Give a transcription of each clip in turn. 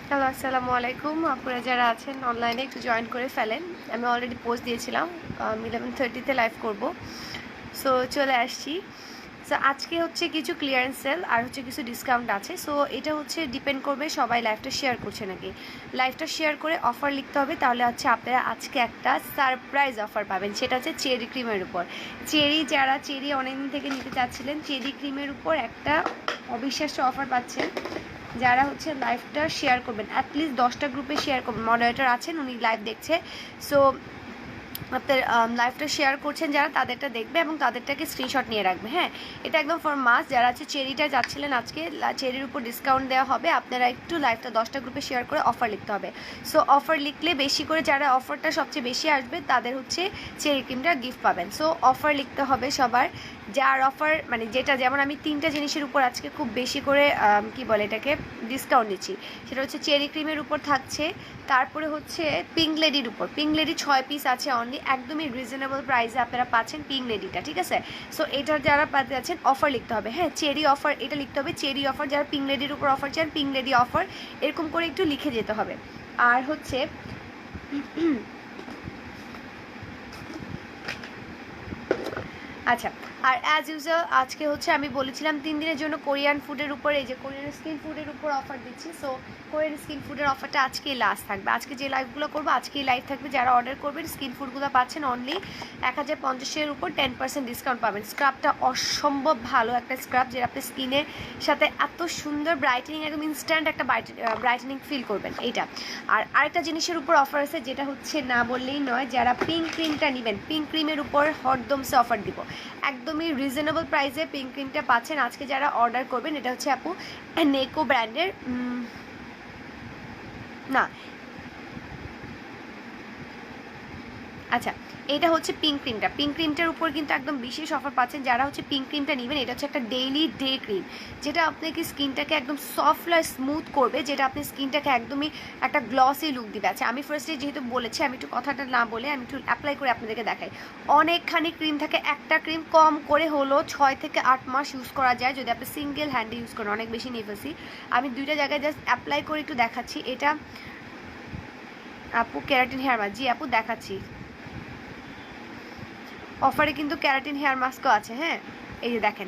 Hello, আসসালামু আলাইকুম। আপনারা যারা আছেন অনলাইনে একটু জয়েন করে ফেলেন। আমি অলরেডি পোস্ট দিয়েছিলাম 11:30 লাইভ করব। সো চলে আসছি। সো আজকে হচ্ছে কিছু ক্লিয়ারেন্স সেল আর হচ্ছে কিছু ডিসকাউন্ট আছে। সো এটা হচ্ছে ডিপেন্ড করবে সবাই লাইভটা শেয়ার করছে নাকি। লাইভটা শেয়ার করে অফার লিখতে হবে, তাহলে হচ্ছে আপনারা আজকে একটা সারপ্রাইজ অফার পাবেন। সেটা হচ্ছে চেরি ক্রিমের উপর। যারা চেরি অনেকদিন থেকে নিতে চাচ্ছিলেন, চেরি ক্রিমের উপর একটা অবিশ্বাস্য অফার পাচ্ছেন। যারা হচ্ছে লাইভটা শেয়ার করবেন, অ্যাটলিস্ট 10টা গ্রুপে শেয়ার করবেন। মডারেটর আছেন, উনি লাইভ দেখছে। সো আপনার লাইভটা শেয়ার করছেন যারা, তাদেরটা দেখবে এবং তাদেরটাকে স্ক্রিনশট নিয়ে রাখবে। হ্যাঁ, এটা একদম ফর মাস। যারা আছে চেরিটা যাচ্ছিলেন আজকে, চেরির উপর ডিসকাউন্ট দেওয়া হবে, আপনারা একটু লাইভটা 10টা গ্রুপে শেয়ার করে অফার লিখতে হবে। সো অফার লিখলে বেশি করে যারা অফারটা সবচেয়ে বেশি আসবে তাদের হচ্ছে চেরি ক্রিমটা গিফট পাবেন। সো অফার লিখতে হবে সবার। যার অফার মানে যেটা, যেমন আমি 3টা জিনিসের উপর আজকে খুব বেশি করে কি বলে এটাকে ডিসকাউন্ট দিচ্ছি। সেটা হচ্ছে চেরি ক্রিমের উপর থাকছে, তারপরে হচ্ছে পিঙ্ক লেডির উপর। পিঙ্ক লেডি 6 পিস আছে অনলি, একদমই রিজনেবল প্রাইসে আপনারা পাচ্ছেন পিঙ্ক লেডিটা, ঠিক আছে। সো এটার যারা পাতে যাচ্ছেন অফার লিখতে হবে। হ্যাঁ, চেরি অফার এটা লিখতে হবে, চেরি অফার। যারা পিঙ্ক লেডির উপর অফার চান, পিঙ্ক লেডি অফার, এরকম করে একটু লিখে যেতে হবে। আর হচ্ছে আচ্ছা, আর অ্যাজ ইউজুয়াল আজকে হচ্ছে আমি বলেছিলাম 3 দিনের জন্য কোরিয়ান ফুডের উপর, এই যে কোরিয়ান স্কিন ফুডের উপর অফার দিচ্ছি। সো কোরিয়ান স্কিন ফুডের অফারটা আজকেই লাস্ট থাকবে। আজকে যে লাইভগুলো করবো আজকেই লাইভ থাকবে। যারা অর্ডার করবেন স্কিন ফুডগুলো পাচ্ছেন অনলি 1050-এর উপর 10% ডিসকাউন্ট পাবেন। স্ক্রাবটা অসম্ভব ভালো একটা স্ক্রাব, যেটা আপনি স্কিনের সাথে এত সুন্দর ব্রাইটেনিং, একদম ইনস্ট্যান্ট একটা ব্রাইটেনিং ফিল করবেন এইটা। আর আরেকটা জিনিসের উপর অফার আছে, যেটা হচ্ছে না বললেই নয়, যারা পিঙ্ক ক্রিমটা নেবেন, পিঙ্ক ক্রিমের উপর হরদমসে অফার দিব। একদমই রিজনেবল প্রাইসে পিঙ্ক ক্রিমটা পাচ্ছেন আজকে যারা অর্ডার করবেন। এটা হচ্ছে আপু নেকো ব্র্যান্ডের, না আচ্ছা, এটা হচ্ছে পিঙ্ক ক্রিমটা। পিঙ্ক ক্রিমটার উপর কিন্তু একদম বিশেষ অফার পাচ্ছেন যারা হচ্ছে পিঙ্ক ক্রিমটা নেবেন। এটা হচ্ছে একটা ডেইলি ডে ক্রিম, যেটা আপনাকে স্কিনটাকে একদম সফট আর স্মুথ করবে, যেটা আপনি স্কিনটাকে একদমই একটা গ্লসি লুক দিবে। আচ্ছা, আমি ফার্স্টে যেহেতু বলেছি, আমি একটু কথাটা না বলে আমি একটু অ্যাপ্লাই করে আপনাদেরকে দেখাই। অনেকখানি ক্রিম থাকে, একটা ক্রিম কম করে হলো 6 থেকে 8 মাস ইউজ করা যায় যদি আপনি সিঙ্গেল হ্যান্ডে ইউজ করেন। অনেক বেশি নেভেসি, আমি 2টা জায়গায় জাস্ট অ্যাপ্লাই করে একটু দেখাচ্ছি। এটা আপু কেরাটিন হেয়ার মাস্ক, জি আপু দেখাচ্ছি। অফারে কিন্তু ক্যারাটিন হেয়ার মাস্কও আছে। হ্যাঁ, এই যে দেখেন,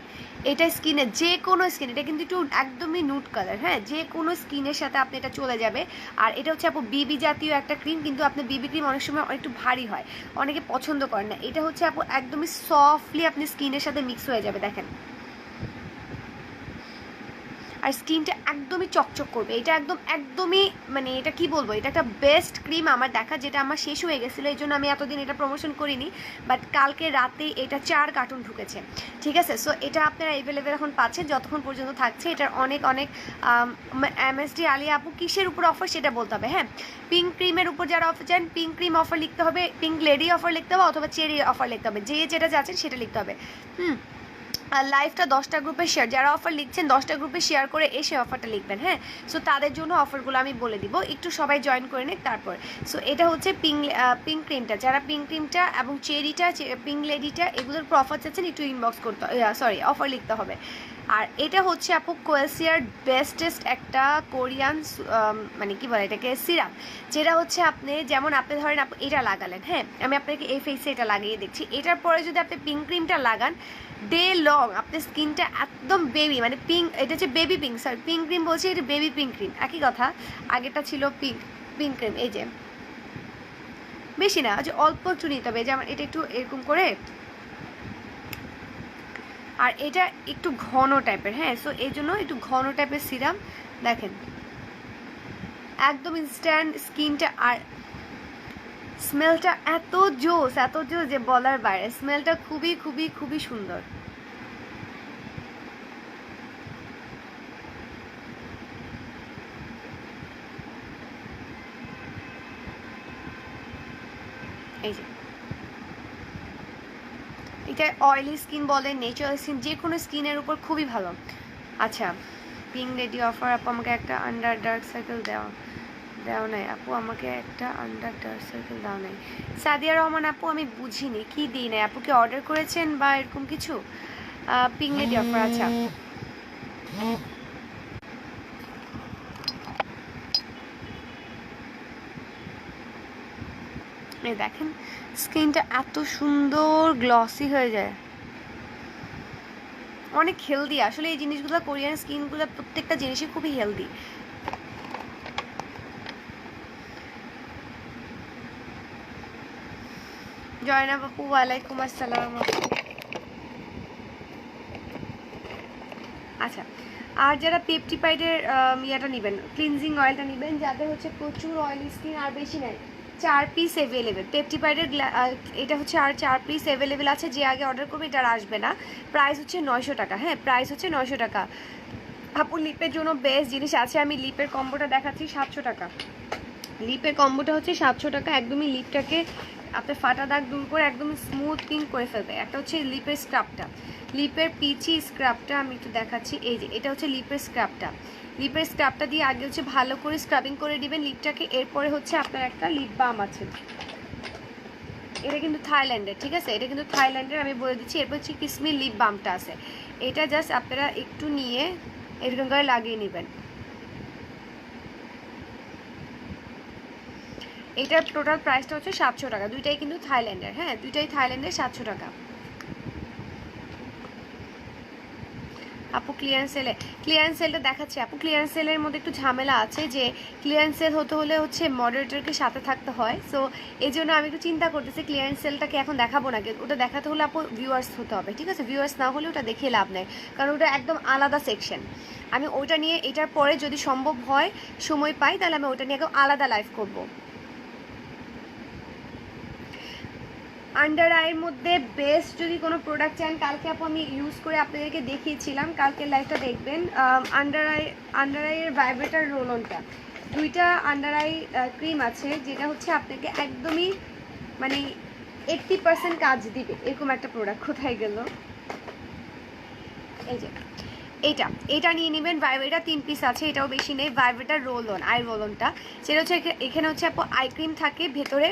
এটা স্কিনে যে কোনো স্কিন, এটা কিন্তু একটু একদমই নুট কালার। হ্যাঁ, যে কোনো স্কিনের সাথে আপনি এটা চলে যাবে। আর এটা হচ্ছে আপু বিবি জাতীয় একটা ক্রিম, কিন্তু আপনার বিবি ক্রিম অনেক সময় একটু ভারী হয়, অনেকে পছন্দ করেন না। এটা হচ্ছে আপু একদমই সফটলি আপনি স্কিনের সাথে মিক্স হয়ে যাবে, দেখেন। আর স্কিনটা একদমই চকচক করবে। এটা একদমই মানে এটা কি বলবো, এটা একটা বেস্ট ক্রিম আমার দেখা, যেটা আমার শেষ হয়ে গেছিলো, এই জন্য আমি এতদিন এটা প্রমোশন করিনি। বাট কালকে রাতে এটা 4 কার্টুন ঢুকেছে, ঠিক আছে। সো এটা আপনারা অ্যাভেলেবেল এখন পাচ্ছেন যতক্ষণ পর্যন্ত থাকছে। এটার অনেক অনেক এমএসডি আলিয়া আপু কিসের উপর অফার সেটা বলতে হবে। হ্যাঁ, পিঙ্ক ক্রিমের উপর যারা অফার চান, পিঙ্ক ক্রিম অফার লিখতে হবে, পিঙ্ক লেডি অফার লিখতে হবে, অথবা চেরি অফার লিখতে হবে। যে যেটা যাচ্ছেন সেটা লিখতে হবে। আর লাইভটা 10টা গ্রুপে শেয়ার, যারা অফার লিখছেন 10টা গ্রুপে শেয়ার করে এসে অফারটা লিখবেন। হ্যাঁ, সো তাদের জন্য অফারগুলো আমি বলে দিব, একটু সবাই জয়েন করে নিক তারপর। সো এটা হচ্ছে পিঙ্ক ক্রিমটা, যারা পিঙ্ক ক্রিমটা এবং চেরিটা, পিঙ্ক লেডিটা, এগুলোর উপর অফার চাচ্ছেন একটু ইনবক্স করতে, সরি অফার লিখতে হবে। আর এটা হচ্ছে আপু কোয়েসিয়ার বেস্টেস্ট একটা কোরিয়ান মানে কি বলে এটাকে সিরাম, যেটা হচ্ছে আপনি যেমন আপনি ধরেন আপনি এটা লাগালেন। হ্যাঁ, আমি আপনাকে এই ফেসে এটা লাগিয়ে দেখছি। এটার পরে যদি আপনি পিঙ্ক ক্রিমটা লাগান, ডে লং আপনার স্কিনটা একদম বেবি, মানে পিঙ্ক, এটা হচ্ছে baby pink, sorry pink cream বলছি, এটা বেবি পিঙ্ক ক্রিম, একই কথা। আগেটা ছিল পিঙ্ক ক্রিম। এই যে বেশি না, যে অল্প একটু নিতে হবে, যেমন এটা একটু এরকম করে। আর এটা একটু ঘন টাইপের। হ্যাঁ, সো এই জন্য একটু ঘন টাইপের সিরাম, দেখেন একদম ইনস্ট্যান্ট স্কিনটা। আর স্মেলটা এত জোস যে বলার বাইরে, স্মেলটা খুবই খুবই খুবই সুন্দর। এই যে এটা অয়েলি স্কিন বলেন, নেচারাল স্কিন, যে কোনো স্কিনের উপর খুবই ভালো। আচ্ছা, পিঙ্ক লেডি অফার আপু আমাকে একটা আন্ডার ডার্ক সার্কেল দেওয়া নাই আপু, আমাকে একটা আন্ডার ডার্ক সার্কেল দেওয়া নাই। সাদিয়া রহমান আপু, আমি বুঝিনি কি দিই নাই, আপু কি অর্ডার করেছেন বা এরকম কিছু? পিঙ্ক লেডি অফার, আচ্ছা এই দেখেন স্কিনটা এত সুন্দর গ্লসি হয়ে যায়, অনেক হেলদি। আসলে এই জিনিসগুলো কোরিয়ান স্কিনগুলো প্রত্যেকটা জিনিসই খুবই হেলদি। জয়নাব আপু ওয়ালাইকুম আসসালাম। আচ্ছা, আর যারা পেপটিপাইডের ইয়েটা নেবেন, ক্লিনজিং অয়েলটা নেবেন, যাদের হচ্ছে প্রচুর অয়েলি স্কিন আর বেশি নেই, 4 পিস অ্যাভেলেবেল পেপটিপাইডের। এটা হচ্ছে আর 4 পিস অ্যাভেলেবেল আছে। যে আগে অর্ডার করবে এটা আর আসবে না। প্রাইস হচ্ছে 900 টাকা। হ্যাঁ, প্রাইস হচ্ছে 900 টাকা। আপু লিপের জন্য বেস্ট জিনিস আছে, আমি লিপের কম্বোটা দেখাচ্ছি 700 টাকা। লিপের কম্বোটা হচ্ছে 700 টাকা। একদমই লিপটাকে আপনার ফাটা দাগ দূর করে একদম স্মুথ পিঙ্ক করে ফেলবে। একটা হচ্ছে লিপের স্ক্রাবটা, লিপের পিচি স্ক্রাবটা আমি একটু দেখাচ্ছি। এই যে এটা হচ্ছে লিপের স্ক্রাবটা। লিপের স্ক্রাবটা দিয়ে আগে হচ্ছে ভালো করে স্ক্রাবিং করে দিবেন লিপটাকে। এরপরে হচ্ছে আপনার একটা লিপ বাম আছে, এটা কিন্তু থাইল্যান্ডের, ঠিক আছে, এটা কিন্তু থাইল্যান্ডের, আমি বলে দিচ্ছি। এরপর হচ্ছে কিসমি লিপ বামটা আছে, এটা জাস্ট আপনারা একটু নিয়ে এরকম করে লাগিয়ে নেবেন। এটার টোটাল প্রাইসটা হচ্ছে 700 টাকা। দুইটাই কিন্তু থাইল্যান্ডের। হ্যাঁ, দুইটাই থাইল্যান্ডের, 700 টাকা। আপু ক্লিয়ারেন্স সেলে, ক্লিয়ারেন্স সেলটা দেখাচ্ছি আপু। ক্লিয়ারেন্স সেলের মধ্যে একটু ঝামেলা আছে, যে ক্লিয়ারেন্স সেল হতে হলে হচ্ছে মডারেটরকে সাথে থাকতে হয়। সো এই জন্য আমি একটু চিন্তা করতেছি ক্লিয়ারেন্স সেলটাকে এখন দেখাবো না, ওটা দেখাতে হলে আপু ভিউয়ার্স হতে হবে, ঠিক আছে। ভিউয়ার্স না হলে ওটা দেখে লাভ নেই, কারণ ওটা একদম আলাদা সেকশন। আমি ওইটা নিয়ে, এটার পরে যদি সম্ভব হয়, সময় পাই, তাহলে আমি ওটা নিয়ে একদম আলাদা লাইভ করবো। আন্ডার আইয়ের মধ্যে বেস্ট যদি কোনো প্রোডাক্ট চান, কালকে আপু আমি ইউজ করে আপনাদেরকে দেখিয়েছিলাম, কালকের লাইভটা দেখবেন। আন্ডার আইয়ের ভাইব্রেটার রোল অনটা, দুইটা আন্ডার আই ক্রিম আছে, যেটা হচ্ছে আপনাকে একদমই মানে 80% কাজ দিবে, এরকম একটা প্রোডাক্ট। কোথায় গেল? এই যে এটা নিয়ে নেবেন। এটা 3 পিস আছে, এটাও বেশি নেই। Vibrator roll on, eye roll অনটা, সেটা হচ্ছে এখানে হচ্ছে আপু আই ক্রিম থাকে ভেতরে,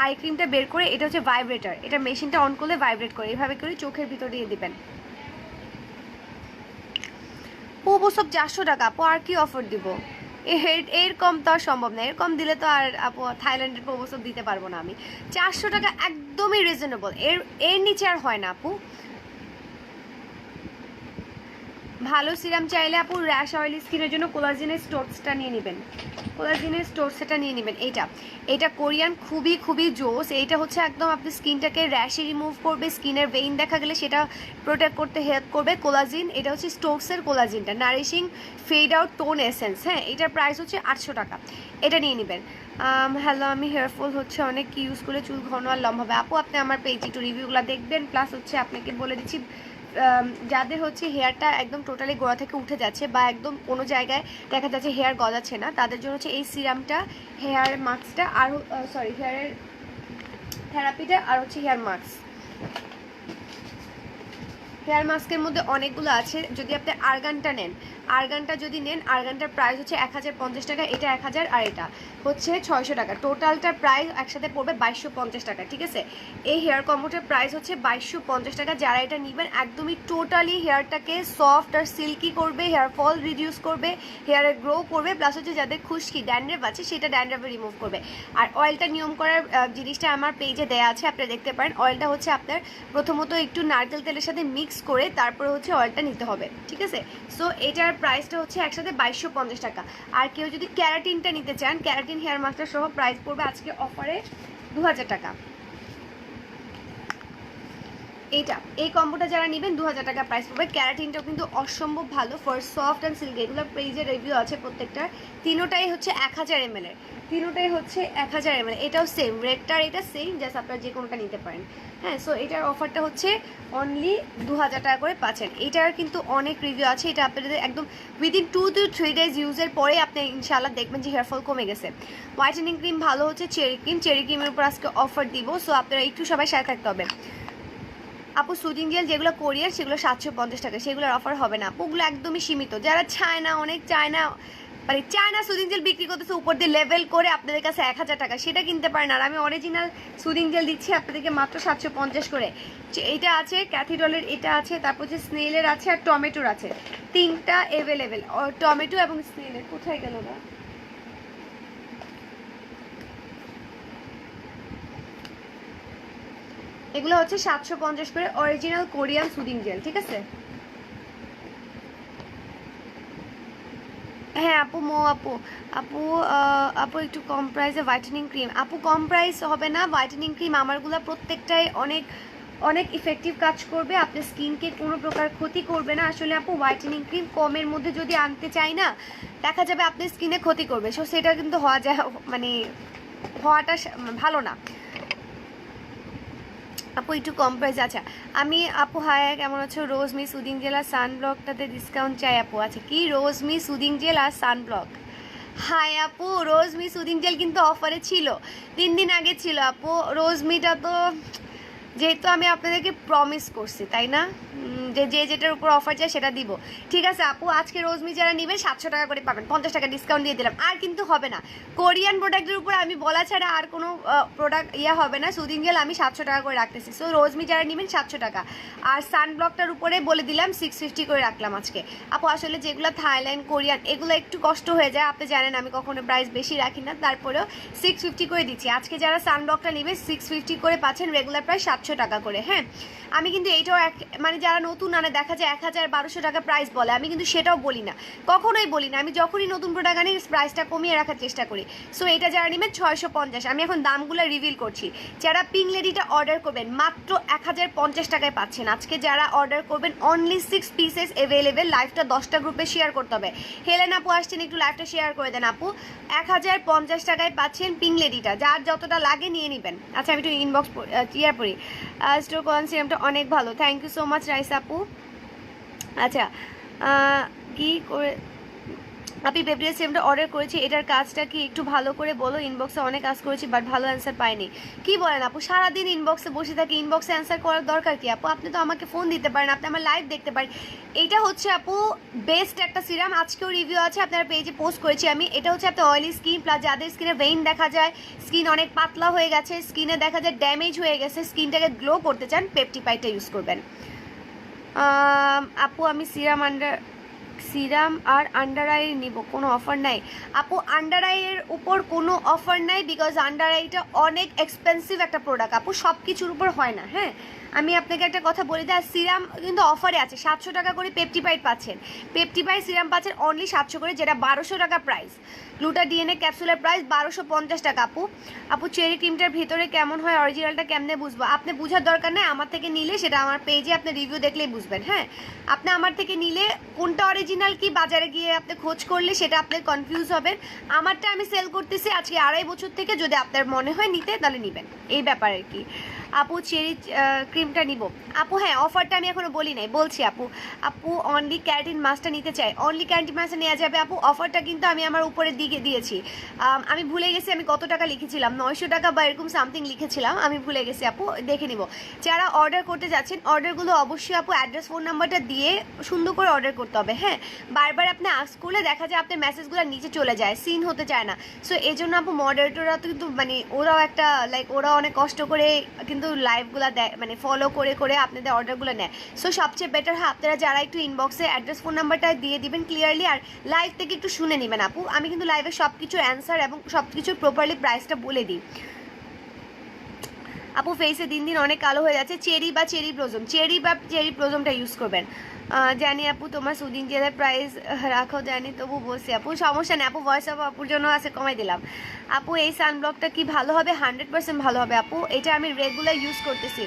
আই ক্রিমটা বের করে এটা হচ্ছে ভাইব্রেটার, এটা মেশিনটা অন করলে ভাইব্রেট করে, এভাবে করে চোখের ভিতর দিয়ে দিবেন। ও সব 400 টাকা আপু, আর কি অফার দিব? এর কম তো আর সম্ভব না, এর কম দিলে তো আর আপু থাইল্যান্ডের প্রবোসব দিতে পারবো না আমি। 400 টাকা একদমই রিজনেবল, এর নিচে আর হয় না আপু। ভালো সিরাম চাইলে আপু র্যাশ অয়েলি স্কিনের জন্য কোলাজেনের স্টোরসটা নিয়ে নেবেন, কোলাজেনের স্টোরসটা নিয়ে নেবেন। এটা কোরিয়ান খুবই খুবই জোস। এইটা হচ্ছে একদম আপনার স্কিনটাকে র্যাশে রিমুভ করবে, স্কিনের ভেইন দেখা গেলে সেটা প্রোটেক্ট করতে হেল্প করবে। কোলাজিন, এটা হচ্ছে স্টোরসের কোলাজিনটা, nourishing fade out tone essence. হ্যাঁ, এটার প্রাইস হচ্ছে 800 টাকা, এটা নিয়ে নেবেন। হ্যালো, আমি হেয়ারফল হচ্ছে অনেক কি ইউজ করে চুল ঘন আর লম্বা হবে। আপু আপনি আমার পেজে একটু রিভিউগুলো দেখবেন, প্লাস হচ্ছে আপনাকে বলে দিচ্ছি যাদের হচ্ছে হেয়ারটা একদম টোটালি গোড়া থেকে উঠে যাচ্ছে, বা একদম কোনো জায়গায় দেখা যাচ্ছে হেয়ার গজাচ্ছে না, তাদের জন্য হচ্ছে এই সিরামটা, হেয়ার মাস্কটা, আর সরি হেয়ারের থেরাপিটা, আর হচ্ছে হেয়ার মাস্ক। হেয়ার মাস্কের মধ্যে অনেকগুলো আছে। যদি আপনি আর্গানটা নেন, আর্গানটা যদি নেন, আর্গানটার প্রাইস হচ্ছে 1050 টাকা, এটা 1000, আর এটা হচ্ছে 600 টাকা। টোটালটার প্রাইস একসাথে পড়বে 2250 টাকা, ঠিক আছে। এই হেয়ার কম্বোটার প্রাইস হচ্ছে 2250 টাকা। যারা এটা নেবেন একদমই টোটালি হেয়ারটাকে সফট আর সিল্কি করবে, হেয়ার ফল রিডিউস করবে, হেয়ারে গ্রো করবে, প্লাস হচ্ছে যাদের খুশকি ড্যান্ড্রাফ আছে সেটা ড্যান্ড্রাফে রিমুভ করবে। আর অয়েলটা নিয়ম করার জিনিসটা আমার পেজে দেওয়া আছে, আপনারা দেখতে পারেন। অয়েলটা হচ্ছে আপনার প্রথমত একটু নারকেল তেলের সাথে মিক্স করে তারপরে হচ্ছে অয়েলটা নিতে হবে, ঠিক আছে। সো এটার প্রাইসটা হচ্ছে একসাথে 2250 টাকা। আর কেউ যদি ক্যারাটিনটা নিতে চান, ক্যারাটিন হেয়ার মাস্কটা সহ প্রাইস পড়বে আজকে অফারে 2000 টাকা। এই কম্বোটা যারা নেবেন 2000 টাকা প্রাইস পড়বে। ক্যারাটিনটাও কিন্তু অসম্ভব ভালো ফর সফট অ্যান্ড সিল্কি, এগুলো পেজের রিভিউ আছে প্রত্যেকটার। তিনোটাই হচ্ছে 1000 ml এর, তিনোটাই হচ্ছে 1000 ml। এটাও সেম রেটটার, এটা সেম, জাস্ট আপনারা যে কোনোটা নিতে পারেন। হ্যাঁ, সো এটার অফারটা হচ্ছে অনলি 2000 টাকা করে পাচ্ছেন। এটার কিন্তু অনেক রিভিউ আছে, এটা আপনাদের একদম উইদিন 2 to 3 days ইউজের পরে আপনি ইনশাআল্লাহ দেখবেন যে হেয়ারফল কমে গেছে। হোয়াইটেনিং ক্রিম ভালো হচ্ছে চেরি ক্রিম, চেরি ক্রিমের উপর আজকে অফার দিব, সো আপনারা একটু সবাই সাথে থাকতে হবে। আপু সুদিং জেল যেগুলো কোরিয়ার সেগুলো 750 টাকা, সেগুলোর অফার হবে না আপু, ওগুলো একদমই সীমিত। যারা চায় না, অনেক চায় না, মানে চায়না সুদিং জেল বিক্রি করতেছে উপর দিয়ে লেভেল করে আপনাদের কাছে 1000 টাকা, সেটা কিনতে পারেন। আর আমি অরিজিনাল সুদিং জেল দিচ্ছি আপনাদেরকে মাত্র 750 করে। এটা আছে ক্যাথিডলের, এটা আছে, তারপর হচ্ছে স্নেলের আছে, আর টমেটোর আছে, তিনটা অ্যাভেলেবেল। টমেটো এবং স্নেলের কোথায় গেল না, এগুলো হচ্ছে 750 করে, অরিজিনাল কোরিয়ান সুদিং জেল, ঠিক আছে? হ্যাঁ আপু, আপু আপু আপু একটু কম প্রাইসে হোয়াইটেনিং ক্রিম। আপু কম প্রাইস হবে না, হোয়াইটেনিং ক্রিম আমারগুলো প্রত্যেকটাই অনেক অনেক ইফেক্টিভ কাজ করবে, আপনার স্কিনকে কোনো প্রকার ক্ষতি করবে না। আসলে আপু হোয়াইটেনিং ক্রিম কমের মধ্যে যদি আনতে চাই না, দেখা যাবে আপনার স্কিনে ক্ষতি করবে, সো সেটা কিন্তু হওয়া যায়, মানে হওয়াটা ভালো না। আপু একটু কম প্রাইস। আচ্ছা আমি আপু হাই, কেমন আছো? রোজমি সুদিং জেল আর সানব্লকটাতে ডিসকাউন্ট চাই আপু। আচ্ছা কি রোজমি সুদিং জেল আর সানব্লক? হাই আপু, রোজমি সুদিং জেল কিন্তু অফারে ছিল, 3 দিন আগে ছিল আপু। রোজমিটা তো যেহেতু আমি আপনাদেরকে প্রমিস করছি, তাই না, যে যেটার উপর অফার চাই সেটা দিব। ঠিক আছে আপু, আজকে রোজমি যারা নেবেন 700 টাকা করে পাবেন, 50 টাকা ডিসকাউন্ট দিয়ে দিলাম। আর কিন্তু হবে না, কোরিয়ান প্রোডাক্টের উপর আমি বলা ছাড়া আর কোনো প্রোডাক্ট হবে না। সুদিং জেল আমি 700 টাকা করে রাখতেছি, সো রোজমি যারা নেবেন 700 টাকা। আর সানব্লকটার উপরে বলে দিলাম 650 করে রাখলাম আজকে। আপু আসলে যেগুলো থাইল্যান্ড কোরিয়ান এগুলো একটু কষ্ট হয়ে যায়, আপনি জানেন আমি কখনো প্রাইস বেশি রাখি না, তারপরেও 650 করে দিচ্ছি। আজকে যারা সানব্লকটা নেবে 650 করে পাচ্ছেন, রেগুলার প্রাইস 700 টাকা করে। হ্যাঁ আমি কিন্তু এইটাও মানে যারা নতুন আনে দেখা যায় 1000-1200 টাকা প্রাইস বলে, আমি কিন্তু সেটাও বলি না, কখনোই বলি না। আমি যখনই নতুন প্রোডাক্ট আনি প্রাইসটা কমিয়ে রাখার চেষ্টা করি। সো এটা যারা নেবেন 650। আমি এখন দামগুলো রিভিল করছি। যারা পিঙ্ক লেডিটা অর্ডার করবেন মাত্র 1050 টাকায় পাচ্ছেন। আজকে যারা অর্ডার করবেন অনলি 6 পিসেস অ্যাভেলেবেল। লাইভটা 10টা গ্রুপে শেয়ার করতে হবে। হেলেন আপু আসছেন, একটু লাইভটা শেয়ার করে দেন আপু। 1050 টাকায় পাচ্ছেন পিঙ্ক লেডিটা, যার যতটা লাগে নিয়ে নেবেন। আচ্ছা আমি একটু ইনবক্স ক্লিয়ার করি। স্টোর কোয়ান সিরামটা অনেক ভালো, থ্যাংক ইউ সো মাচ রাইস আপু। আচ্ছা কি করে আপনি পেপরিয়া সিরামটা অর্ডার করেছি, এটার কাজটা কি একটু ভালো করে বলো? ইনবক্সে অনেক কাজ করেছি বাট ভালো অ্যান্সার পাইনি। কি বলেন আপু, সারাদিন ইনবক্সে বসে থাকি, ইনবক্সে অ্যান্সার করার দরকার কি আপু? আপনি তো আমাকে ফোন দিতে পারেন, আপনি আমার লাইভ দেখতে পারেন। এটা হচ্ছে আপু বেস্ট একটা সিরাম, আজকেও রিভিউ আছে, আপনার পেজে পোস্ট করেছি আমি। এটা হচ্ছে আপনার অয়েলি স্কিন প্লাস যাদের স্কিনে ভেইন দেখা যায়, স্কিন অনেক পাতলা হয়ে গেছে, স্কিনে দেখা যায় ড্যামেজ হয়ে গেছে, স্কিনটাকে গ্লো করতে চান, পেপটিপাইডটা ইউজ করবেন। আপু আমি সিরাম আর আন্ডার আই নিব, কোনো অফার নাই আপু? আন্ডার আইয়ের উপর কোনো অফার নাই, বিকজ আন্ডার আইটা অনেক এক্সপেন্সিভ একটা প্রোডাক্ট আপু, সব কিছুর উপর হয় না। হ্যাঁ আমি আপনাকে একটা কথা বলি, আর সিরাম কিন্তু অফারে আছে, 700 টাকা করে পেপটিপাইড পাচ্ছেন, পেপটিপাইড সিরাম পাচ্ছেন অনলি 700 করে, যেটা 1200 টাকা প্রাইস। গ্লুটা ডিএনএ ক্যাপসুলের প্রাইস 1250 টাকা আপু। আপু চেরি ক্রিমটার ভিতরে কেমন হয়, অরিজিনালটা কেমনে বুঝবো? আপনি বুঝার দরকার নেই, আমার থেকে নিলে সেটা আমার পেজে আপনি রিভিউ দেখলেই বুঝবেন। হ্যাঁ আপনি আমার থেকে নিলে কোনটা অরিজিনাল কি বাজারে গিয়ে আপনি খোঁজ করলে সেটা আপনি কনফিউজ হবেন। আমারটা আমি সেল করতেছি আজকে 2.5 বছর থেকে, যদি আপনার মনে হয় নিতে তাহলে নেবেন, এই ব্যাপারে কি। আপু চেরি ক্রিমটা নিব আপু, হ্যাঁ অফারটা আমি এখনো বলি নাই, বলছি আপু। আপু অনলি ক্যারাটিন মাস্কটা নিতে চাই, অনলি ক্যারাটিন মাস্কটা নেওয়া যাবে আপু। অফারটা কিন্তু আমি আমার উপরের দিকে দিয়েছি, আমি ভুলে গেছি আমি কত টাকা লিখেছিলাম, 900 টাকা বা এরকম সামথিং লিখেছিলাম, আমি ভুলে গেছি আপু, দেখে নিব। যারা অর্ডার করতে যাচ্ছেন অর্ডারগুলো অবশ্যই আপু অ্যাড্রেস ফোন নাম্বারটা দিয়ে সুন্দর করে অর্ডার করতে হবে। হ্যাঁ বারবার আপনি আস্ক করলে দেখা যায় আপনার মেসেজগুলো নিচে চলে যায়, সিন হতে চায় না। সো এই জন্য আপু মডারেটররা তো কিন্তু মানে ওরাও একটা ওরা অনেক কষ্ট করে কিন্তু লাইভগুলো দেয়, মানে ফলো করে করে আপনাদের অর্ডারগুলো নেয়। সো সবচেয়ে বেটার হয় আপনারা যারা একটু ইনবক্সে অ্যাড্রেস ফোন নাম্বারটা দিয়ে দিবেন ক্লিয়ারলি, আর লাইভ থেকে একটু শুনে নেবেন আপু। আমি কিন্তু লাইভে সব কিছুর অ্যান্সার এবং সব কিছুর প্রপারলি প্রাইসটা বলে দিই। আপু ফেসে দিন দিন অনেক কালো হয়ে যাচ্ছে, চেরি বা চেরি ব্লজমটা ইউজ করবেন। জানি আপু তোমার সুদিন জেলার প্রাইস রাখো জানি, তবু বলছি আপু সমস্যা নেই আপু, ভয়েস অফ আপুর জন্য আছে কমাই দিলাম। আপু এই সানব্লকটা কি ভালো হবে? 100% ভালো হবে আপু, এটা আমি রেগুলার ইউজ করতেছি।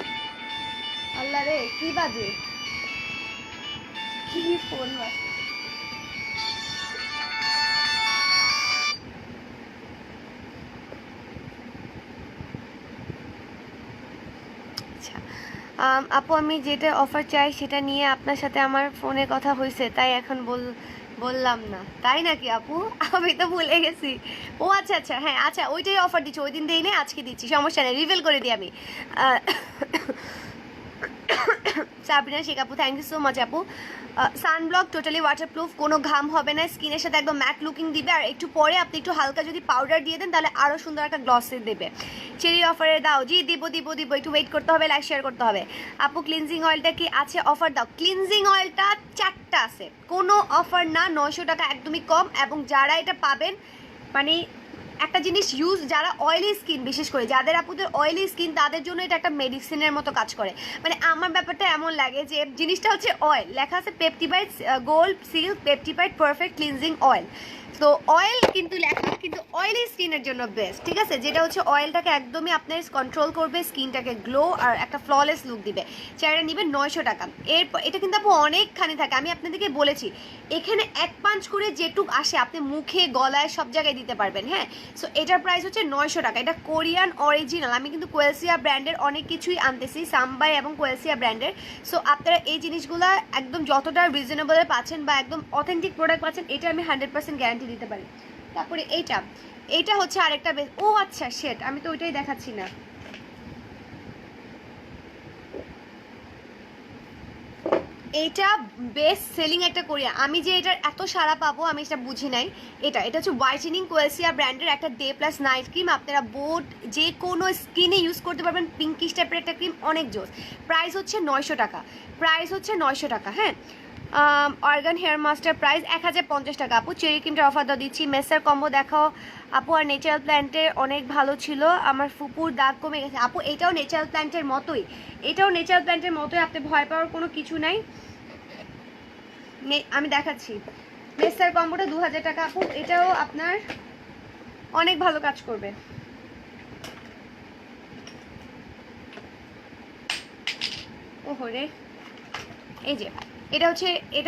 আল্লাহ রে কি বাজে, কি ফোন বাজে। আপু আমি যেটা অফার চাই সেটা নিয়ে আপনার সাথে আমার ফোনে কথা হয়েছে, তাই এখন বললাম না। তাই নাকি আপু? আমি তো ভুলে গেছি। ও আচ্ছা আচ্ছা, হ্যাঁ আচ্ছা ওইটাই অফার দিচ্ছি, ওই দিন দিই নেই আজকে দিচ্ছি, সমস্যা নেই, রিভিল করে দিই আমি। সাবিনা শেখ আপু থ্যাংক ইউ সো মাচ আপু। সানব্লক টোটালি ওয়াটারপ্রুফ, কোনো ঘাম হবে না, স্কিনের সাথে একদম ম্যাট লুকিং দিবে, আর একটু পরে আপনি একটু হালকা যদি পাউডার দিয়ে দেন তাহলে আরও সুন্দর একটা গ্লসে দেবে। চেরি অফারে দাও, জি দিব দিব দিব, একটু ওয়েট করতে হবে, লাইক শেয়ার করতে হবে। আপু ক্লিনজিং অয়েলটা কি আছে? অফার দাও। ক্লিনজিং অয়েলটা 4টা আছে, কোনো অফার না, 900 টাকা একদমই কম, এবং যারা এটা পাবেন মানে একটা জিনিস ইউজ, যারা অয়েলি স্কিন, বিশেষ করে যাদের আপুদের অয়েলি স্কিন, তাদের জন্য এটা একটা মেডিসিনের মতো কাজ করে। মানে আমার ব্যাপারটা এমন লাগে যে জিনিসটা হচ্ছে অয়েল, লেখা আছে পেপটিবাইড গোল্ড সিল্ক পেপটিবাইড পারফেক্ট ক্লিনজিং অয়েল। তো অয়েল কিন্তু লেখা, কিন্তু অয়েলি স্কিনের জন্য বেস্ট, ঠিক আছে? যেটা হচ্ছে অয়েলটাকে একদমই আপনার কন্ট্রোল করবে, স্কিনটাকে গ্লো আর একটা ফ্ললেস লুক দিবে। চাইটা নিবে 900 টাকা। এরপর এটা কিন্তু আপু অনেকখানি থাকে, আমি আপনাদেরকে বলেছি এখানে এক পাঞ্চ করে যেটুক আসে আপনি মুখে গলায় সব জায়গায় দিতে পারবেন। হ্যাঁ, সো এটার প্রাইস হচ্ছে 900 টাকা। এটা কোরিয়ান অরিজিনাল। আমি কিন্তু কোয়েলসিয়া ব্র্যান্ডের অনেক কিছুই আনতেছি, সামবাই এবং কোয়েলসিয়া ব্র্যান্ডের। সো আপনারা এই জিনিসগুলো একদম যতটা রিজনেবলে পাচ্ছেন বা একদম অথেন্টিক প্রোডাক্ট পাচ্ছেন, এটা আমি 100% গ্যারান্টি দিতে পারি। তারপরে এইটা হচ্ছে আরেকটা ও আচ্ছা শেট, আমি তো ওইটাই দেখাচ্ছি না। এটা বেস্ট সেলিং একটা কোরিয়া। আমি যে এটার এত সারা পাবো আমি এটা বুঝি নাই। এটা হচ্ছে হোয়াইটেনিং কোয়েলসিয়া ব্র্যান্ডের একটা ডে প্লাস নাইট ক্রিম। আপনারা বোট যে কোনো স্কিনে ইউজ করতে পারবেন, পিঙ্কিশ টাইপের একটা ক্রিম, অনেক জোস। প্রাইস হচ্ছে 900 টাকা। হ্যাঁ, অর্গান হেয়ার মাস্টার প্রাইস 1050 টাকা। আপু চেরি ক্রিমটা অফার দিয়ে দিচ্ছি। মেসার কম্বো দেখাও আপু। আর ন্যাচারাল প্ল্যান্টের অনেক ভালো ছিল, আমার ফুপুর দাগ কমে গেছে। আপু এটাও ন্যাচারাল প্ল্যান্টের মতোই, আপনি ভয় পাওয়ার কোনো কিছু নাই। আমি দেখাচ্ছি মেসার কম্বোটা 2000 টাকা আপু। এটাও আপনার অনেক ভালো কাজ করবে। ওহরে, এই যে এটা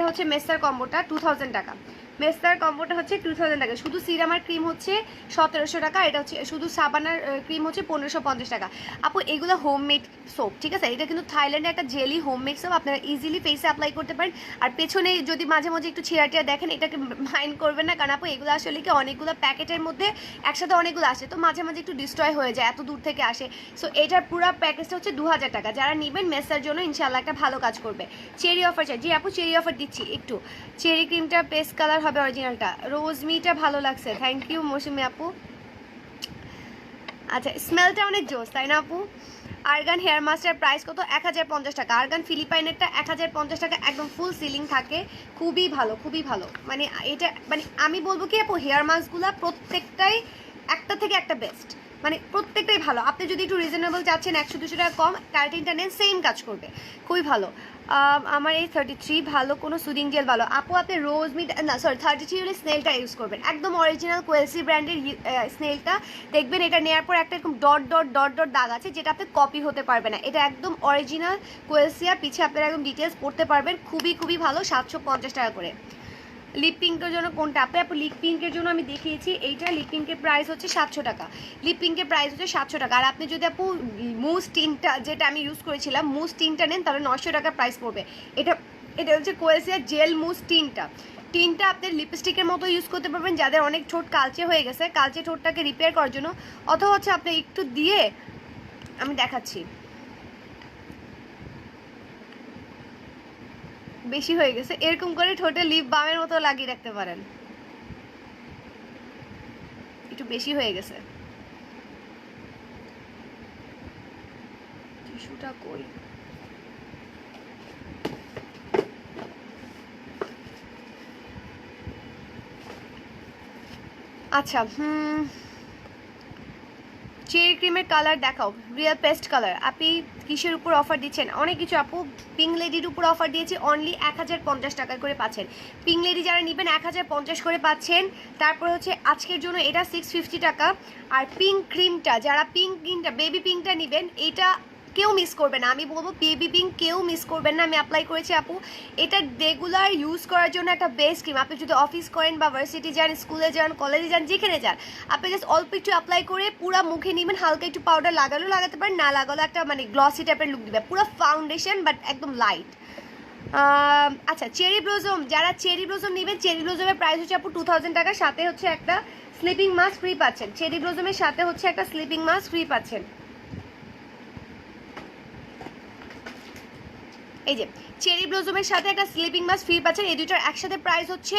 হচ্ছে মেসার কম্বোটা 2000 টাকা। মেসার কম্বোটা হচ্ছে 2000 টাকা। শুধু সিরাম আর ক্রিম হচ্ছে 1700 টাকা। এটা হচ্ছে শুধু সাবানার ক্রিম হচ্ছে 1550 টাকা। আপু এগুলো হোমমেড সোপ, ঠিক আছে? এটা কিন্তু থাইল্যান্ডের একটা জেলি হোমমেড সোপ, আপনারা ইজিলি ফেসে অ্যাপ্লাই করতে পারেন। আর পেছনে যদি মাঝে মাঝে একটু ছেঁড়াটিয়া দেখেন, এটাকে মাইন্ড করবেন না, কারণ আপু এগুলো আসলে কি অনেকগুলো প্যাকেটের মধ্যে একসাথে অনেকগুলো আসে, তো মাঝে মাঝে একটু ডিস্ট্রয় হয়ে যায়, এত দূর থেকে আসে। সো এটার পুরো প্যাকেজটা হচ্ছে 2000 টাকা। যারা নেবেন মেসার জন্য ইনশাআল্লাহ একটা ভালো কাজ করবে। চেরি অফার চাই? জি আপু চেরি অফার দিচ্ছি। একটু চেরি ক্রিমটা পেস্ট কালার হবে অরিজিনালটা। রোজমিটা ভালো লাগছে, থ্যাংক ইউ মৌসুমি আপু। আচ্ছা, স্মেলটা অনেক জোস, তাই না আপু? আর্গান হেয়ার মাস্কের প্রাইস কত? 1050 টাকা। আর্গান ফিলিপাইনেরটা 1050 টাকা, একদম ফুল সিলিং থাকে, খুবই ভালো। মানে এটা মানে আমি বলবো কি আপু, হেয়ার মাস্কগুলো প্রত্যেকটাই একটা থেকে একটা বেস্ট, মানে প্রত্যেকটাই ভালো। আপনি যদি একটু রিজনেবল চাচ্ছেন, 100-200 টাকা কম, ক্যারাটিনটা নেন, সেম কাজ করবে, খুবই ভালো। আমার এই 33 ভালো কোনো সুদিং জেল ভালো আপু। আপনি রোজমিড না সরি 33 হলে স্নেলটা ইউজ করবেন, একদম অরিজিনাল কোয়েলসি ব্র্যান্ডের স্নেলটা। দেখবেন এটা নেওয়ার পর একটা এরকম ডট ডট দাগ আছে, যেটা আপনি কপি হতে পারবে না। এটা একদম অরিজিনাল কোয়েলসিয়া, পিছে আপনারা একদম ডিটেলস পড়তে পারবেন, খুবই ভালো। 750 টাকা করে। লিপ পিঙ্কের জন্য কোনটা আপু? লিপ পিঙ্কের জন্য আমি দেখিয়েছি এইটা। লিপ পিঙ্কের প্রাইস হচ্ছে 700 টাকা। আর আপনি যদি আপু মুজ টিনটা, যেটা আমি ইউজ করেছিলাম, মুজ টিনটা নেন, তাহলে 900 টাকা প্রাইস পড়বে। এটা হচ্ছে কোয়েলসিয়ার জেল মুজ টিনটা আপনি লিপস্টিকের মতো ইউজ করতে পারবেন যাদের অনেক ঠোঁট কালচে হয়ে গেছে, কালচে ঠোঁটটাকে রিপেয়ার করার জন্য। অথবা হচ্ছে আপনি একটু দিয়ে, আমি দেখাচ্ছি, বেশি হয়ে গেছে এরকম করে ঠোঁটে লিপ বামের মতো লাগিয়ে রাখতে পারেন। একটু বেশি হয়ে গেছে, টিস্যুটা কই? আচ্ছা, চেরি ক্রিমের কালার দেখাও, রিয়েল পেস্ট কালার। আপনি কিসের উপর অফার দিচ্ছেন? অনেক কিছু আপু। পিঙ্ক লেডির উপর অফার দিয়েছি, অনলি 1050 টাকা করে পাচ্ছেন। পিঙ্ক লেডি যারা নেবেন 1050 করে পাচ্ছেন। তারপর হচ্ছে আজকের জন্য এটা 650 টাকা। আর পিঙ্ক ক্রিমটা, যারা বেবি পিঙ্কটা নেবেন, এটা কেউ মিস করবে না। আমি বলবো বেবি পিঙ্ক কেউ মিস করবেন না। আমি অ্যাপ্লাই করেছি আপু, এটা রেগুলার ইউজ করার জন্য একটা বেস্ট ক্রিম। আপনি যদি অফিস করেন বা ভার্সিটি যান, স্কুলে যান, কলেজে যান, যেখানে যান, আপনি জাস্ট অল্প একটু অ্যাপ্লাই করে পুরো মুখে নেবেন। হালকা একটু পাউডার লাগালেও লাগাতে পারেন, না লাগালেও একটা মানে গ্লসি টাইপের লুক দিবে, পুরো ফাউন্ডেশন বাট একদম লাইট। আচ্ছা, চেরি ব্লজম, যারা চেরি ব্লজম নেবেন, চেরি ব্লজমের প্রাইস হচ্ছে আপু 2000 টাকা। সাথে হচ্ছে একটা স্লিপিং মাস্ক ফ্রি পাচ্ছেন। চেরি ব্লজমের সাথে হচ্ছে একটা স্লিপিং মাস্ক ফ্রি পাচ্ছেন। এই যে চেরি ব্লজমের সাথে একটা স্লিপিং মাস্ক ফ্রি পাচ্ছেন, এই দুইটার একসাথে প্রাইস হচ্ছে